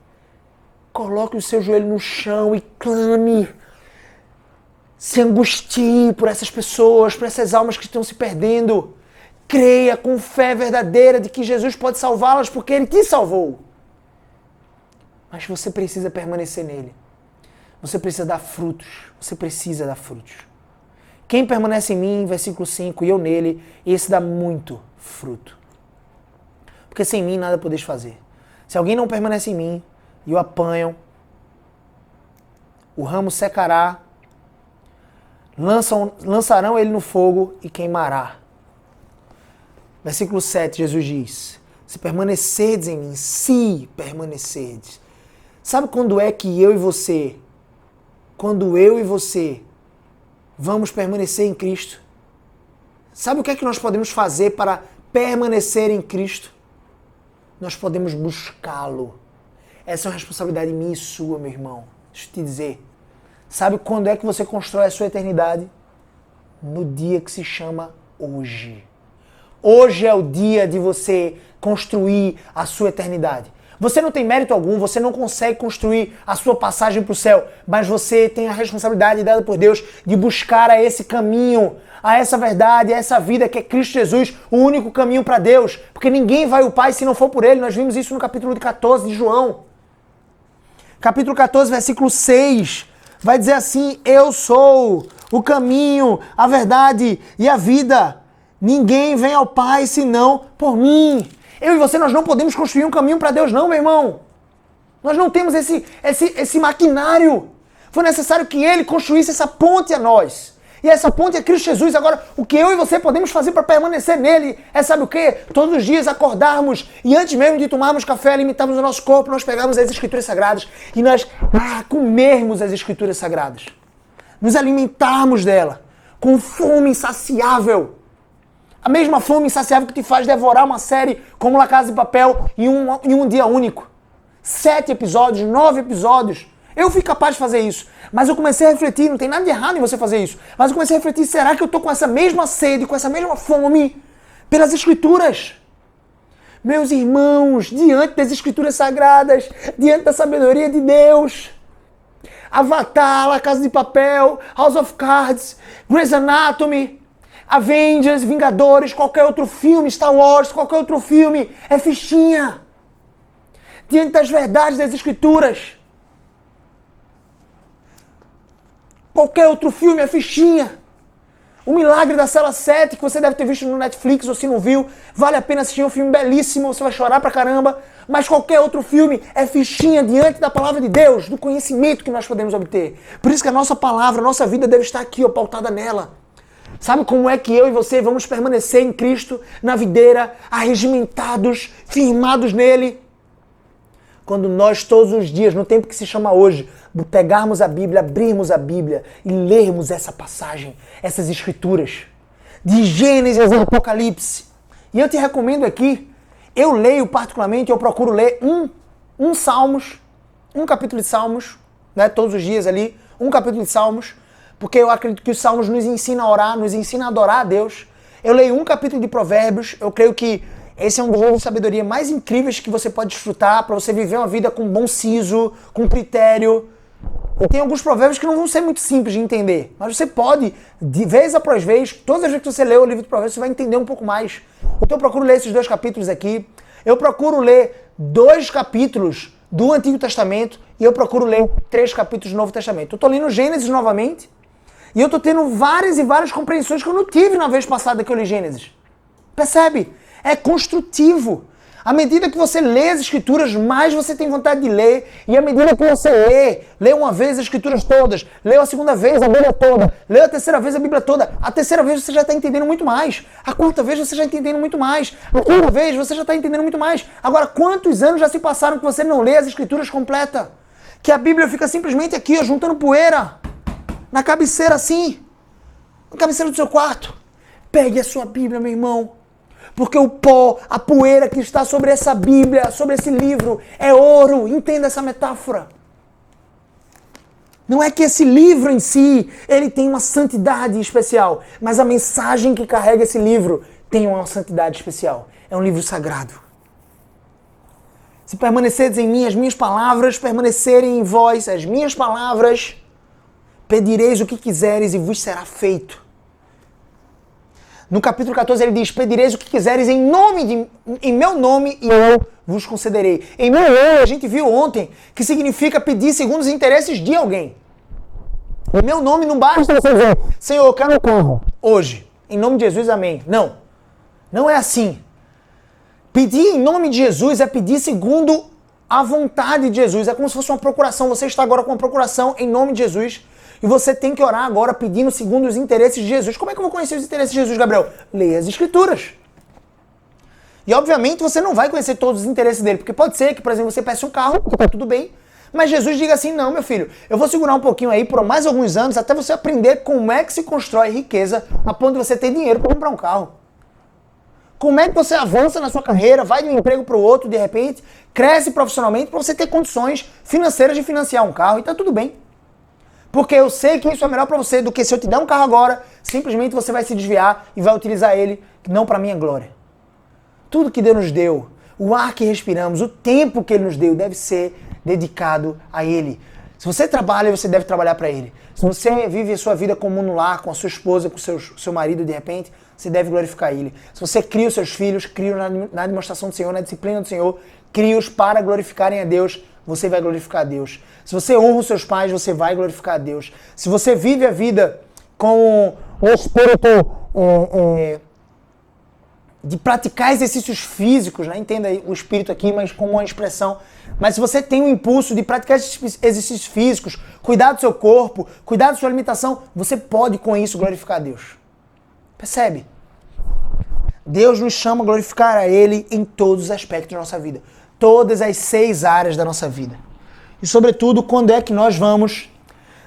Coloque o seu joelho no chão e clame. Se angustie por essas pessoas, por essas almas que estão se perdendo. Creia com fé verdadeira de que Jesus pode salvá-las porque Ele te salvou. Mas você precisa permanecer nele. Você precisa dar frutos. Você precisa dar frutos. Quem permanece em mim, versículo 5, e eu nele, esse dá muito fruto. Porque sem mim nada podeis fazer. Se alguém não permanece em mim e o apanham, o ramo secará, lançarão ele no fogo e queimará. Versículo 7, Jesus diz, se permanecerdes em mim, se permanecerdes. Sabe quando é que eu e você vamos permanecer em Cristo? Sabe o que é que nós podemos fazer para permanecer em Cristo? Nós podemos buscá-lo. Essa é uma responsabilidade minha e sua, meu irmão. Deixa eu te dizer. Sabe quando é que você constrói a sua eternidade? No dia que se chama hoje. Hoje é o dia de você construir a sua eternidade. Você não tem mérito algum, você não consegue construir a sua passagem para o céu, mas você tem a responsabilidade dada por Deus de buscar a esse caminho, a essa verdade, a essa vida que é Cristo Jesus, o único caminho para Deus, porque ninguém vai ao Pai se não for por Ele. Nós vimos isso no capítulo 14 de João. Capítulo 14, versículo 6, vai dizer assim, eu sou o caminho, a verdade e a vida. Ninguém vem ao Pai senão por mim. Eu e você, nós não podemos construir um caminho para Deus não, meu irmão. Nós não temos esse maquinário. Foi necessário que Ele construísse essa ponte a nós. E essa ponte é Cristo Jesus. Agora, o que eu e você podemos fazer para permanecer nele é, sabe o quê? Todos os dias acordarmos e antes mesmo de tomarmos café, alimentarmos o nosso corpo, nós pegarmos as Escrituras Sagradas e nós comermos as Escrituras Sagradas. Nos alimentarmos dela com fome insaciável. A mesma fome insaciável que te faz devorar uma série como La Casa de Papel em um dia único. 7 episódios, 9 episódios. Eu fui capaz de fazer isso. Mas eu comecei a refletir, não tem nada de errado em você fazer isso. Mas eu comecei a refletir, será que eu estou com essa mesma sede, com essa mesma fome pelas Escrituras? Meus irmãos, diante das Escrituras Sagradas, diante da sabedoria de Deus, Avatar, La Casa de Papel, House of Cards, Grey's Anatomy, Avengers, Vingadores, qualquer outro filme, Star Wars, qualquer outro filme, é fichinha. Diante das verdades das Escrituras. Qualquer outro filme é fichinha. O Milagre da Cela 7, que você deve ter visto no Netflix, ou se não viu, vale a pena assistir, um filme belíssimo, você vai chorar pra caramba. Mas qualquer outro filme é fichinha diante da palavra de Deus, do conhecimento que nós podemos obter. Por isso que a nossa palavra, a nossa vida deve estar aqui, ó, pautada nela. Sabe como é que eu e você vamos permanecer em Cristo, na videira, arregimentados, firmados nele? Quando nós todos os dias, no tempo que se chama hoje, pegarmos a Bíblia, abrirmos a Bíblia e lermos essa passagem, essas escrituras, de Gênesis ao Apocalipse. E eu te recomendo aqui, eu leio particularmente, eu procuro ler um Salmos, um capítulo de Salmos, né, todos os dias ali, um capítulo de Salmos, porque eu acredito que os Salmos nos ensinam a orar, nos ensinam a adorar a Deus. Eu leio um capítulo de Provérbios, eu creio que esse é um dos livros de sabedoria mais incríveis que você pode desfrutar para você viver uma vida com bom siso, com critério. E tem alguns provérbios que não vão ser muito simples de entender, mas você pode, de vez após vez, todas as vezes que você lê o livro de Provérbios, você vai entender um pouco mais Então eu procuro ler esses 2 capítulos aqui. Eu procuro ler 2 capítulos do Antigo Testamento e eu procuro ler 3 capítulos do Novo Testamento. Eu estou lendo Gênesis novamente e eu estou tendo várias e várias compreensões que eu não tive na vez passada que eu li Gênesis. Percebe? É construtivo. À medida que você lê as Escrituras, mais você tem vontade de ler. E à medida que você lê uma vez as Escrituras todas, leu a segunda vez a Bíblia toda, leu a terceira vez a Bíblia toda, a terceira vez você já está entendendo muito mais. A quarta vez você já está entendendo muito mais. A quinta vez você já está entendendo muito mais. Agora, quantos anos já se passaram que você não lê as Escrituras completa? Que a Bíblia fica simplesmente aqui, ó, juntando poeira. Na cabeceira assim. Na cabeceira do seu quarto. Pegue a sua Bíblia, meu irmão. Porque o pó, a poeira que está sobre essa Bíblia, sobre esse livro, é ouro. Entenda essa metáfora. Não é que esse livro em si, ele tem uma santidade especial, mas a mensagem que carrega esse livro tem uma santidade especial. É um livro sagrado. Se permanecerdes em mim, as minhas palavras permanecerem em vós, as minhas palavras, pedireis o que quiseres e vos será feito. No capítulo 14 ele diz, pedireis o que quiseres em meu nome e eu vos concederei. Em meu nome, a gente viu ontem, que significa pedir segundo os interesses de alguém. Em meu nome não basta você dizer, Senhor, eu quero um carro hoje. Em nome de Jesus, amém. Não. Não é assim. Pedir em nome de Jesus é pedir segundo a vontade de Jesus. É como se fosse uma procuração. Você está agora com uma procuração em nome de Jesus. E você tem que orar agora pedindo segundo os interesses de Jesus. Como é que eu vou conhecer os interesses de Jesus, Gabriel? Leia as Escrituras. E obviamente você não vai conhecer todos os interesses dele, porque pode ser que, por exemplo, você peça um carro, que tá tudo bem, mas Jesus diga assim, não, meu filho, eu vou segurar um pouquinho aí por mais alguns anos até você aprender como é que se constrói riqueza a ponto de você ter dinheiro para comprar um carro. Como é que você avança na sua carreira, vai de um emprego para o outro, de repente, cresce profissionalmente para você ter condições financeiras de financiar um carro e tá tudo bem. Porque eu sei que isso é melhor para você do que se eu te der um carro agora, simplesmente você vai se desviar e vai utilizar ele não para minha glória. Tudo que Deus nos deu, o ar que respiramos, o tempo que Ele nos deu deve ser dedicado a Ele. Se você trabalha, você deve trabalhar para Ele. Se você vive a sua vida comum no lar, com a sua esposa, com o seu marido, de repente, você deve glorificar Ele. Se você cria os seus filhos, cria na demonstração do Senhor, na disciplina do Senhor, cria-os para glorificarem a Deus, você vai glorificar a Deus. Se você honra os seus pais, você vai glorificar a Deus. Se você vive a vida com o espírito de praticar exercícios físicos, né? Entenda o espírito aqui, mas como uma expressão. Mas se você tem o impulso de praticar exercícios físicos, cuidar do seu corpo, cuidar da sua alimentação, você pode com isso glorificar a Deus. Percebe? Deus nos chama a glorificar a Ele em todos os aspectos da nossa vida. Todas as 6 áreas da nossa vida. E sobretudo, quando é que nós vamos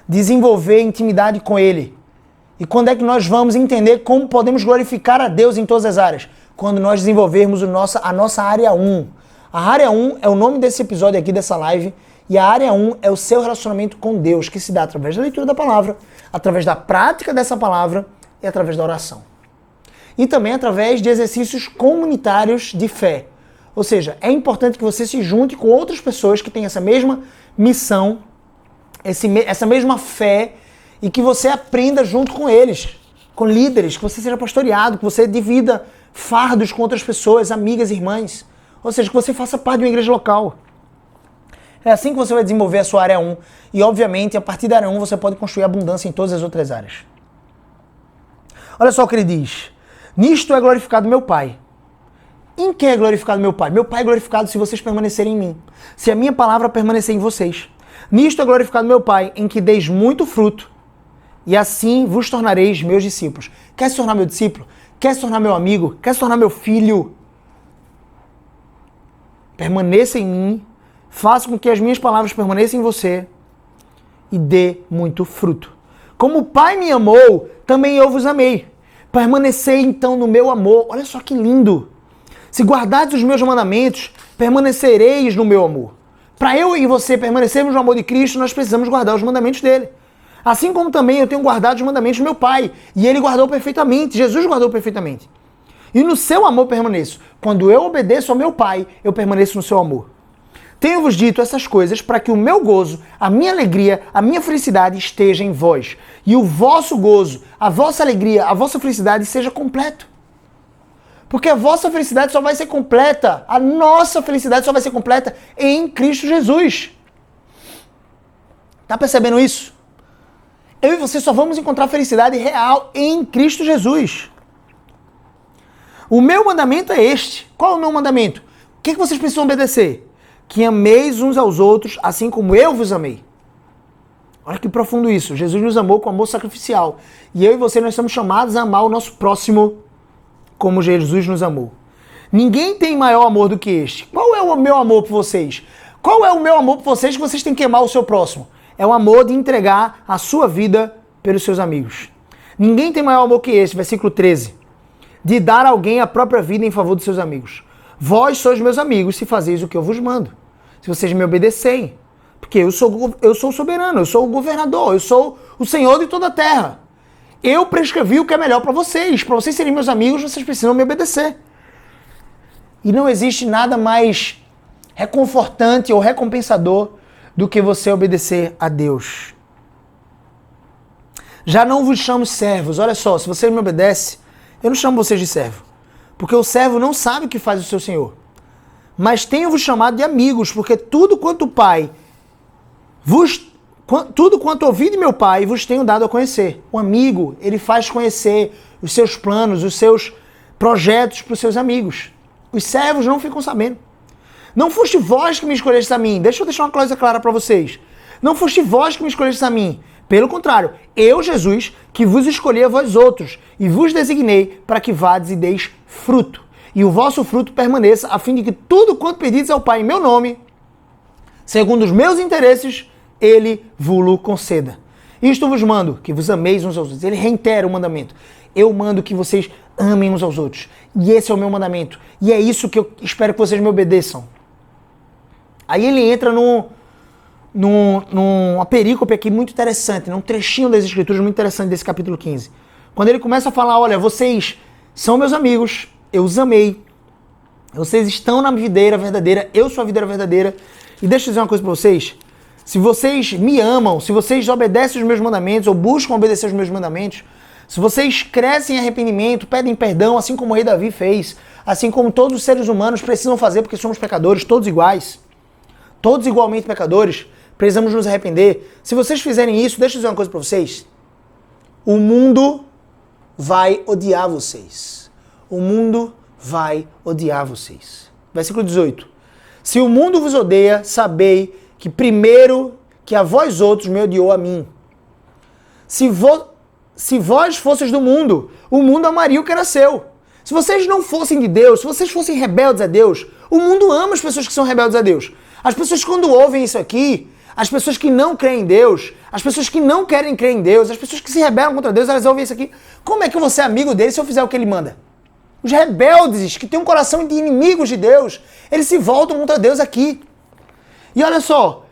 desenvolver intimidade com Ele? E quando é que nós vamos entender como podemos glorificar a Deus em todas as áreas? Quando nós desenvolvermos a nossa área 1. A área 1 é o nome desse episódio aqui, dessa live, e a área 1 é o seu relacionamento com Deus, que se dá através da leitura da palavra, através da prática dessa palavra e através da oração. E também através de exercícios comunitários de fé. Ou seja, é importante que você se junte com outras pessoas que têm essa mesma missão, essa mesma fé, e que você aprenda junto com eles, com líderes, que você seja pastoreado, que você divida fardos com outras pessoas, amigas, irmãs. Ou seja, que você faça parte de uma igreja local. É assim que você vai desenvolver a sua área 1. E, obviamente, a partir da área 1, você pode construir abundância em todas as outras áreas. Olha só o que ele diz. Nisto é glorificado meu Pai. Em que é glorificado meu Pai? Meu Pai é glorificado se vocês permanecerem em mim. Se a minha palavra permanecer em vocês. Nisto é glorificado meu Pai, em que deis muito fruto, e assim vos tornareis meus discípulos. Quer se tornar meu discípulo? Quer se tornar meu amigo? Quer se tornar meu filho? Permaneça em mim, faça com que as minhas palavras permaneçam em você e dê muito fruto. Como o Pai me amou, também eu vos amei. Permanecei então no meu amor. Olha só que lindo. Se guardardes os meus mandamentos, permanecereis no meu amor. Para eu e você permanecermos no amor de Cristo, nós precisamos guardar os mandamentos dele. Assim como também eu tenho guardado os mandamentos do meu Pai. E ele guardou perfeitamente. Jesus guardou perfeitamente. E no seu amor permaneço. Quando eu obedeço ao meu Pai, eu permaneço no seu amor. Tenho-vos dito essas coisas para que o meu gozo, a minha alegria, a minha felicidade esteja em vós. E o vosso gozo, a vossa alegria, a vossa felicidade seja completo. Porque a vossa felicidade só vai ser completa, a nossa felicidade só vai ser completa em Cristo Jesus. Tá percebendo isso? Eu e você só vamos encontrar felicidade real em Cristo Jesus. O meu mandamento é este. Qual é o meu mandamento? O que vocês precisam obedecer? Que ameis uns aos outros, assim como eu vos amei. Olha que profundo isso. Jesus nos amou com amor sacrificial. E eu e você, nós somos chamados a amar o nosso próximo como Jesus nos amou. Ninguém tem maior amor do que este. Qual é o meu amor por vocês? Qual é o meu amor por vocês que vocês têm que amar o seu próximo? É o amor de entregar a sua vida pelos seus amigos. Ninguém tem maior amor que este, versículo 13. De dar a alguém a própria vida em favor dos seus amigos. Vós sois meus amigos se fazeis o que eu vos mando. Se vocês me obedecerem. Porque eu sou o soberano, eu sou o governador, eu sou o Senhor de toda a terra. Eu prescrevi o que é melhor para vocês. Para vocês serem meus amigos, vocês precisam me obedecer. E não existe nada mais reconfortante ou recompensador do que você obedecer a Deus. Já não vos chamo servos. Olha só, se você me obedece, eu não chamo vocês de servo. Porque o servo não sabe o que faz o seu senhor. Mas tenho-vos chamado de amigos, porque tudo quanto o Pai tudo quanto ouvi de meu Pai vos tenho dado a conhecer. O amigo, ele faz conhecer os seus planos, os seus projetos para os seus amigos. Os servos não ficam sabendo. Não foste vós que me escolheste a mim. Deixa eu deixar uma coisa clara para vocês. Não foste vós que me escolheste a mim. Pelo contrário, eu, Jesus, que vos escolhi a vós outros e vos designei para que vades e deis fruto. E o vosso fruto permaneça, a fim de que tudo quanto pedides ao Pai em meu nome, segundo os meus interesses, ele vos conceda. Isto vos mando, que vos ameis uns aos outros. Ele reitera o mandamento. Eu mando que vocês amem uns aos outros. E esse é o meu mandamento. E é isso que eu espero que vocês me obedeçam. Aí ele entra numa perícope aqui muito interessante, num trechinho das Escrituras muito interessante desse capítulo 15. Quando ele começa a falar, olha, vocês são meus amigos, eu os amei. Vocês estão na videira verdadeira, eu sou a videira verdadeira. E deixa eu dizer uma coisa para vocês. Se vocês me amam, se vocês obedecem os meus mandamentos, ou buscam obedecer os meus mandamentos, se vocês crescem em arrependimento, pedem perdão, assim como o rei Davi fez, assim como todos os seres humanos precisam fazer, porque somos pecadores, todos iguais, todos igualmente pecadores, precisamos nos arrepender. Se vocês fizerem isso, deixa eu dizer uma coisa para vocês. O mundo vai odiar vocês. O mundo vai odiar vocês. Versículo 18. Se o mundo vos odeia, sabei que primeiro que a vós outros me odiou a mim. Se vós fosseis do mundo, o mundo amaria o que era seu. Se vocês não fossem de Deus, se vocês fossem rebeldes a Deus, o mundo ama as pessoas que são rebeldes a Deus. As pessoas quando ouvem isso aqui, as pessoas que não creem em Deus, as pessoas que não querem crer em Deus, as pessoas que se rebelam contra Deus, elas ouvem isso aqui. Como é que eu vou ser amigo dele se eu fizer o que ele manda? Os rebeldes, que têm um coração de inimigos de Deus, eles se voltam contra Deus aqui. E olha só,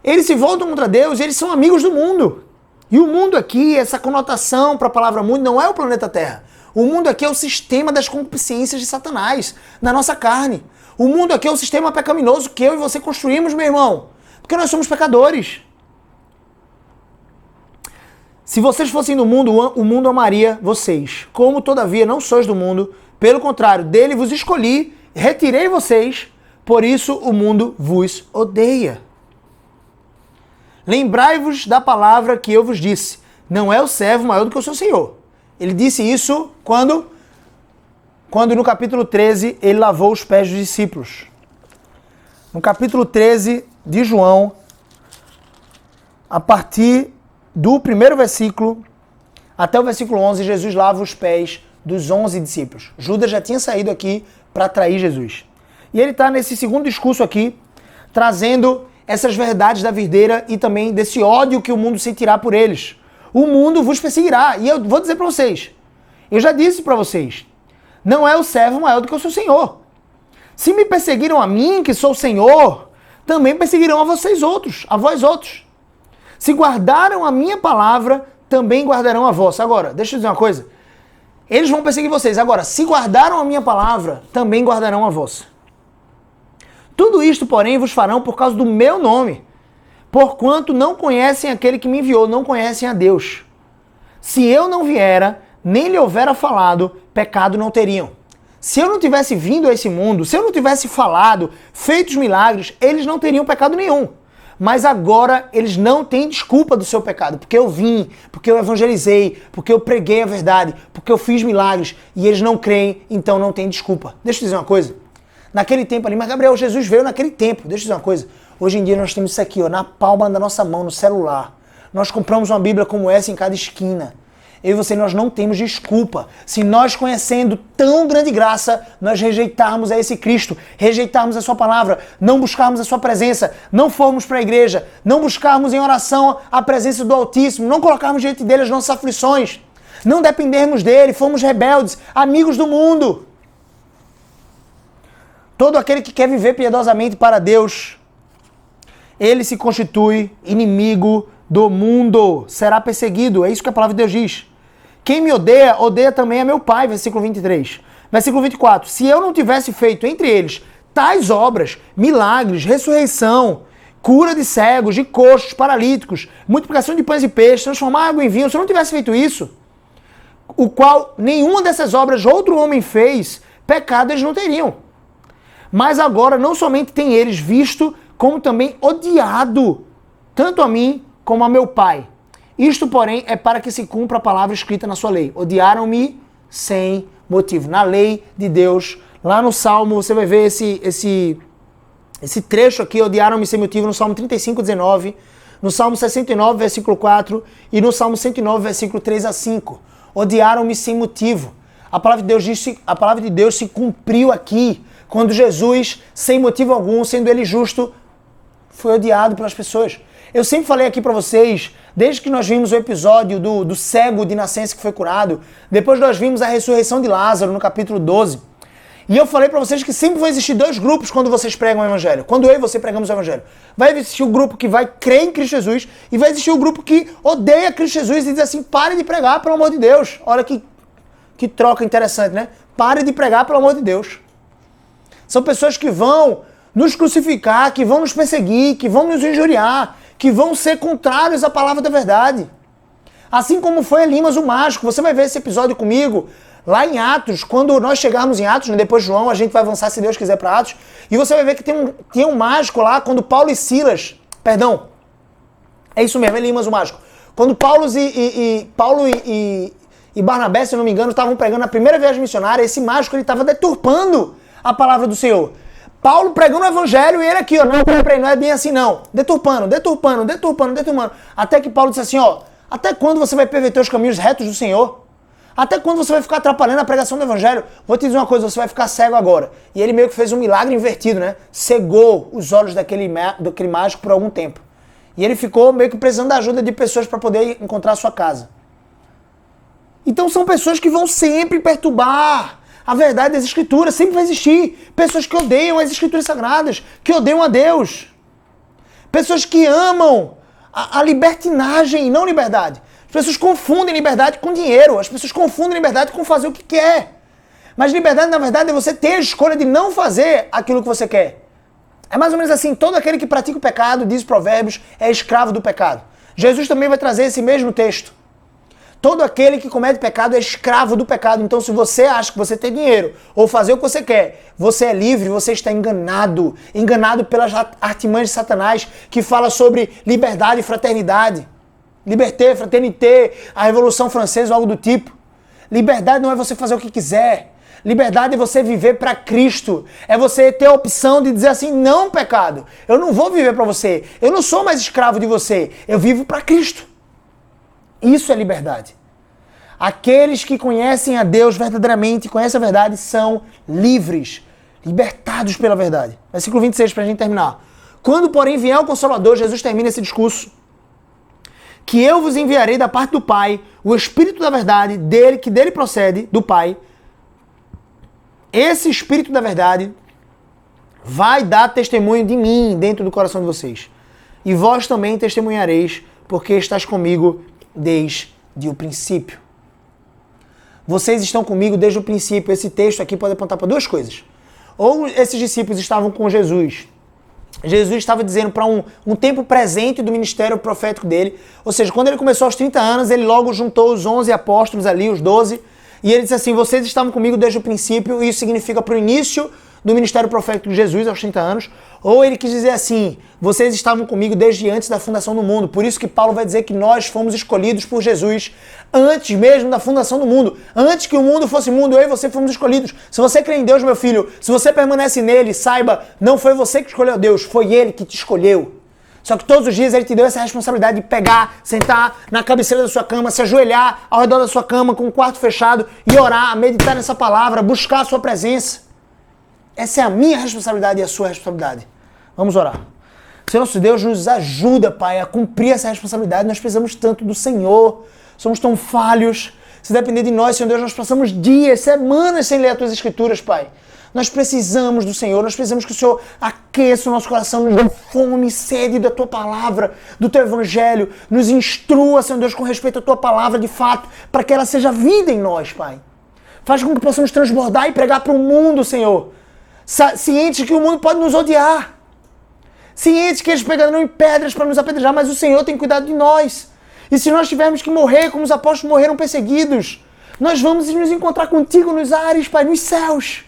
eles se voltam contra Deus e eles são amigos do mundo. E o mundo aqui, essa conotação para a palavra mundo, não é o planeta Terra. O mundo aqui é o sistema das concupiscências de Satanás, na nossa carne. O mundo aqui é o sistema pecaminoso que eu e você construímos, meu irmão. Porque nós somos pecadores. Se vocês fossem do mundo, o mundo amaria vocês. Como, todavia, não sois do mundo, pelo contrário, dele vos escolhi, retirei vocês, por isso o mundo vos odeia. Lembrai-vos da palavra que eu vos disse. Não é o servo maior do que o seu senhor. Ele disse isso quando no capítulo 13 ele lavou os pés dos discípulos. No capítulo 13 de João, a partir do primeiro versículo até o versículo 11, Jesus lava os pés dos 11 discípulos. Judas já tinha saído aqui para trair Jesus. E ele está nesse segundo discurso aqui, trazendo essas verdades da videira e também desse ódio que o mundo sentirá por eles. O mundo vos perseguirá. E eu vou dizer para vocês, eu já disse para vocês, não é o servo maior do que o seu senhor. Se me perseguiram a mim, que sou o Senhor, também perseguirão a vocês outros, a vós outros. Se guardaram a minha palavra, também guardarão a vossa. Agora, deixa eu dizer uma coisa. Eles vão perseguir vocês. Agora, se guardaram a minha palavra, também guardarão a vossa. Tudo isto, porém, vos farão por causa do meu nome, porquanto não conhecem aquele que me enviou, não conhecem a Deus. Se eu não viera, nem lhe houvera falado, pecado não teriam. Se eu não tivesse vindo a esse mundo, se eu não tivesse falado, feito os milagres, eles não teriam pecado nenhum. Mas agora eles não têm desculpa do seu pecado, porque eu vim, porque eu evangelizei, porque eu preguei a verdade, porque eu fiz milagres e eles não creem, então não tem desculpa. Deixa eu dizer uma coisa. Naquele tempo ali, mas Gabriel, Jesus veio naquele tempo. Deixa eu dizer uma coisa. Hoje em dia nós temos isso aqui, ó, na palma da nossa mão, no celular. Nós compramos uma Bíblia como essa em cada esquina. Eu e você, nós não temos desculpa. Se nós, conhecendo tão grande graça, nós rejeitarmos a esse Cristo, rejeitarmos a sua palavra, não buscarmos a sua presença, não formos para a igreja, não buscarmos em oração a presença do Altíssimo, não colocarmos diante dele as nossas aflições, não dependermos dele, fomos rebeldes, amigos do mundo. Todo aquele que quer viver piedosamente para Deus, ele se constitui inimigo do mundo, será perseguido. É isso que a palavra de Deus diz. Quem me odeia, odeia também a meu Pai, versículo 23. Versículo 24. Se eu não tivesse feito entre eles tais obras, milagres, ressurreição, cura de cegos, de coxos, paralíticos, multiplicação de pães e peixes, transformar água em vinho, se eu não tivesse feito isso, o qual nenhuma dessas obras outro homem fez, pecado eles não teriam. Mas agora não somente tem eles visto, como também odiado, tanto a mim como a meu Pai. Isto, porém, é para que se cumpra a palavra escrita na sua lei. Odiaram-me sem motivo. Na lei de Deus, lá no Salmo, você vai ver esse trecho aqui, odiaram-me sem motivo, no Salmo 35, 19, no Salmo 69, versículo 4, e no Salmo 109, versículo 3 a 5. Odiaram-me sem motivo. A palavra de Deus se cumpriu aqui, quando Jesus, sem motivo algum, sendo ele justo, foi odiado pelas pessoas. Eu sempre falei aqui pra vocês, desde que nós vimos o episódio do cego de nascença que foi curado, depois nós vimos a ressurreição de Lázaro no capítulo 12, e eu falei pra vocês que sempre vão existir dois grupos quando vocês pregam o evangelho. Quando eu e você pregamos o evangelho. Vai existir o grupo que vai crer em Cristo Jesus e vai existir o grupo que odeia Cristo Jesus e diz assim, pare de pregar, pelo amor de Deus. Olha que troca interessante, né? Pare de pregar, pelo amor de Deus. São pessoas que vão nos crucificar, que vão nos perseguir, que vão nos injuriar, que vão ser contrários à palavra da verdade. Assim como foi Elimas o mágico. Você vai ver esse episódio comigo lá em Atos, quando nós chegarmos em Atos, né, depois de João, a gente vai avançar, se Deus quiser, para Atos, e você vai ver que tem um mágico lá, quando Paulo e Silas, perdão, é isso mesmo, Elimas o mágico. Quando Paulo e Barnabé, se eu não me engano, estavam pregando a primeira viagem missionária, esse mágico ele estava deturpando a palavra do Senhor. Paulo pregando o evangelho e ele aqui, ó, não é bem assim não. Deturpando. Até que Paulo disse assim, ó, até quando você vai perverter os caminhos retos do Senhor? Até quando você vai ficar atrapalhando a pregação do evangelho? Vou te dizer uma coisa, você vai ficar cego agora. E ele meio que fez um milagre invertido, né? Cegou os olhos daquele mágico por algum tempo. E ele ficou meio que precisando da ajuda de pessoas para poder encontrar a sua casa. Então são pessoas que vão sempre perturbar a verdade das Escrituras, sempre vai existir. Pessoas que odeiam as Escrituras Sagradas, que odeiam a Deus. Pessoas que amam a libertinagem e não liberdade. As pessoas confundem liberdade com dinheiro, as pessoas confundem liberdade com fazer o que quer. Mas liberdade, na verdade, é você ter a escolha de não fazer aquilo que você quer. É mais ou menos assim, todo aquele que pratica o pecado, diz Provérbios, é escravo do pecado. Jesus também vai trazer esse mesmo texto. Todo aquele que comete pecado é escravo do pecado. Então, se você acha que você tem dinheiro ou fazer o que você quer, você é livre, você está enganado. Enganado pelas artimanhas de Satanás, que fala sobre liberdade e fraternidade. Liberté, fraternité, a Revolução Francesa ou algo do tipo. Liberdade não é você fazer o que quiser. Liberdade é você viver para Cristo. É você ter a opção de dizer assim, não, pecado, eu não vou viver para você. Eu não sou mais escravo de você. Eu vivo para Cristo. Isso é liberdade. Aqueles que conhecem a Deus verdadeiramente, conhecem a verdade, são livres, libertados pela verdade. Versículo 26, para a gente terminar. Quando, porém, vier o Consolador, Jesus termina esse discurso, que eu vos enviarei da parte do Pai, o Espírito da verdade, que dele procede, do Pai. Esse Espírito da verdade vai dar testemunho de mim dentro do coração de vocês. E vós também testemunhareis, porque estás comigo desde o princípio. Vocês estão comigo desde o princípio. Esse texto aqui pode apontar para duas coisas. Ou esses discípulos estavam com Jesus. Jesus estava dizendo para um tempo presente do ministério profético dele. Ou seja, quando ele começou aos 30 anos, ele logo juntou os 11 apóstolos ali, os 12, E ele disse assim, vocês estavam comigo desde o princípio, e isso significa para o início do ministério profético de Jesus, aos 30 anos. Ou ele quis dizer assim, vocês estavam comigo desde antes da fundação do mundo. Por isso que Paulo vai dizer que nós fomos escolhidos por Jesus antes mesmo da fundação do mundo. Antes que o mundo fosse mundo, eu e você fomos escolhidos. Se você crê em Deus, meu filho, se você permanece nele, saiba, não foi você que escolheu Deus, foi ele que te escolheu. Só que todos os dias ele te deu essa responsabilidade de pegar, sentar na cabeceira da sua cama, se ajoelhar ao redor da sua cama com o quarto fechado e orar, meditar nessa palavra, buscar a sua presença. Essa é a minha responsabilidade e a sua responsabilidade. Vamos orar. Senhor nosso Deus, nos ajuda, Pai, a cumprir essa responsabilidade. Nós precisamos tanto do Senhor, somos tão falhos. Se depender de nós, Senhor Deus, nós passamos dias, semanas sem ler as Tuas Escrituras, Pai. Nós precisamos do Senhor, nós precisamos que o Senhor aqueça o nosso coração, nos dê fome e sede da Tua Palavra, do Teu Evangelho, nos instrua, Senhor Deus, com respeito à Tua Palavra de fato, para que ela seja vida em nós, Pai. Faz com que possamos transbordar e pregar para o mundo, Senhor, cientes que o mundo pode nos odiar, cientes que eles pegarão em pedras para nos apedrejar, mas o Senhor tem cuidado de nós. E se nós tivermos que morrer como os apóstolos morreram perseguidos, nós vamos nos encontrar contigo nos ares, Pai, nos céus.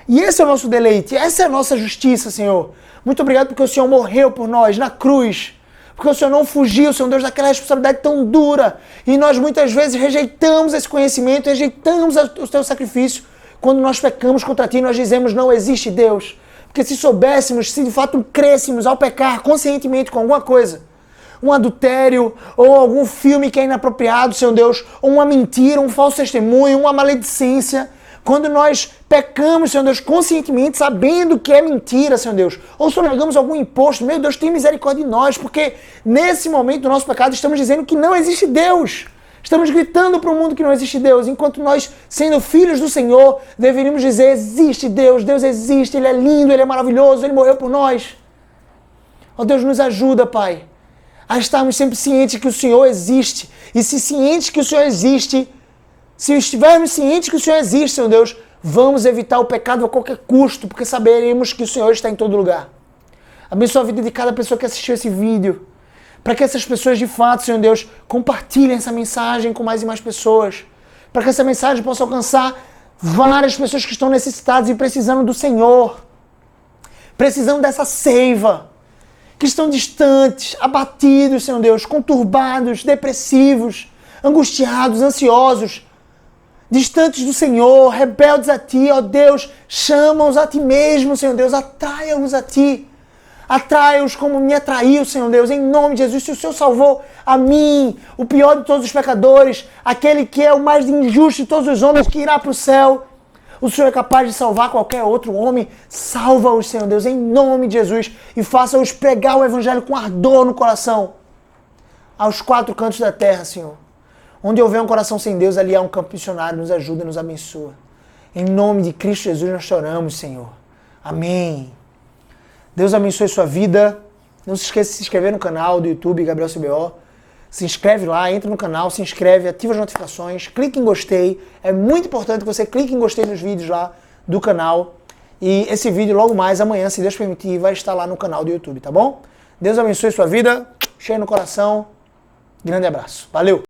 E esse é o nosso deleite, essa é a nossa justiça, Senhor. Muito obrigado porque o Senhor morreu por nós na cruz. Porque o Senhor não fugiu, Senhor Deus, daquela responsabilidade tão dura. E nós muitas vezes rejeitamos esse conhecimento, rejeitamos o Teu sacrifício. Quando nós pecamos contra Ti, nós dizemos não existe Deus. Porque se soubéssemos, se de fato crescêssemos ao pecar conscientemente com alguma coisa, um adultério, ou algum filme que é inapropriado, Senhor Deus, ou uma mentira, um falso testemunho, uma maledicência, quando nós pecamos, Senhor Deus, conscientemente, sabendo que é mentira, Senhor Deus, ou sonegamos algum imposto, meu Deus, tem misericórdia de nós, porque nesse momento do nosso pecado estamos dizendo que não existe Deus. Estamos gritando para o mundo que não existe Deus, enquanto nós, sendo filhos do Senhor, deveríamos dizer, existe Deus, Deus existe, Ele é lindo, Ele é maravilhoso, Ele morreu por nós. Ó Deus, nos ajuda, Pai, a estarmos sempre cientes que o Senhor existe. E se cientes que o Senhor existe, se estivermos cientes que o Senhor existe, Senhor Deus, vamos evitar o pecado a qualquer custo, porque saberemos que o Senhor está em todo lugar. Abençoa a vida de cada pessoa que assistiu esse vídeo, para que essas pessoas de fato, Senhor Deus, compartilhem essa mensagem com mais e mais pessoas, para que essa mensagem possa alcançar várias pessoas que estão necessitadas e precisando do Senhor, precisando dessa seiva, que estão distantes, abatidos, Senhor Deus, conturbados, depressivos, angustiados, ansiosos, distantes do Senhor, rebeldes a Ti, ó Deus, chama-os a Ti mesmo, Senhor Deus, atraia-os a Ti. Atraia-os como me atraiu, Senhor Deus, em nome de Jesus. Se o Senhor salvou a mim, o pior de todos os pecadores, aquele que é o mais injusto de todos os homens que irá para o céu, o Senhor é capaz de salvar qualquer outro homem. Salva-os, Senhor Deus, em nome de Jesus, e faça-os pregar o Evangelho com ardor no coração, aos quatro cantos da terra, Senhor. Onde houver um coração sem Deus, ali há um campo missionário. Nos ajuda, nos abençoa. Em nome de Cristo Jesus nós choramos, Senhor. Amém. Deus abençoe sua vida. Não se esqueça de se inscrever no canal do YouTube Gabriel CBO. Se inscreve lá, entra no canal, se inscreve, ativa as notificações, clique em gostei. É muito importante que você clique em gostei nos vídeos lá do canal. E esse vídeo logo mais amanhã, se Deus permitir, vai estar lá no canal do YouTube, tá bom? Deus abençoe sua vida. Cheio no coração. Grande abraço. Valeu!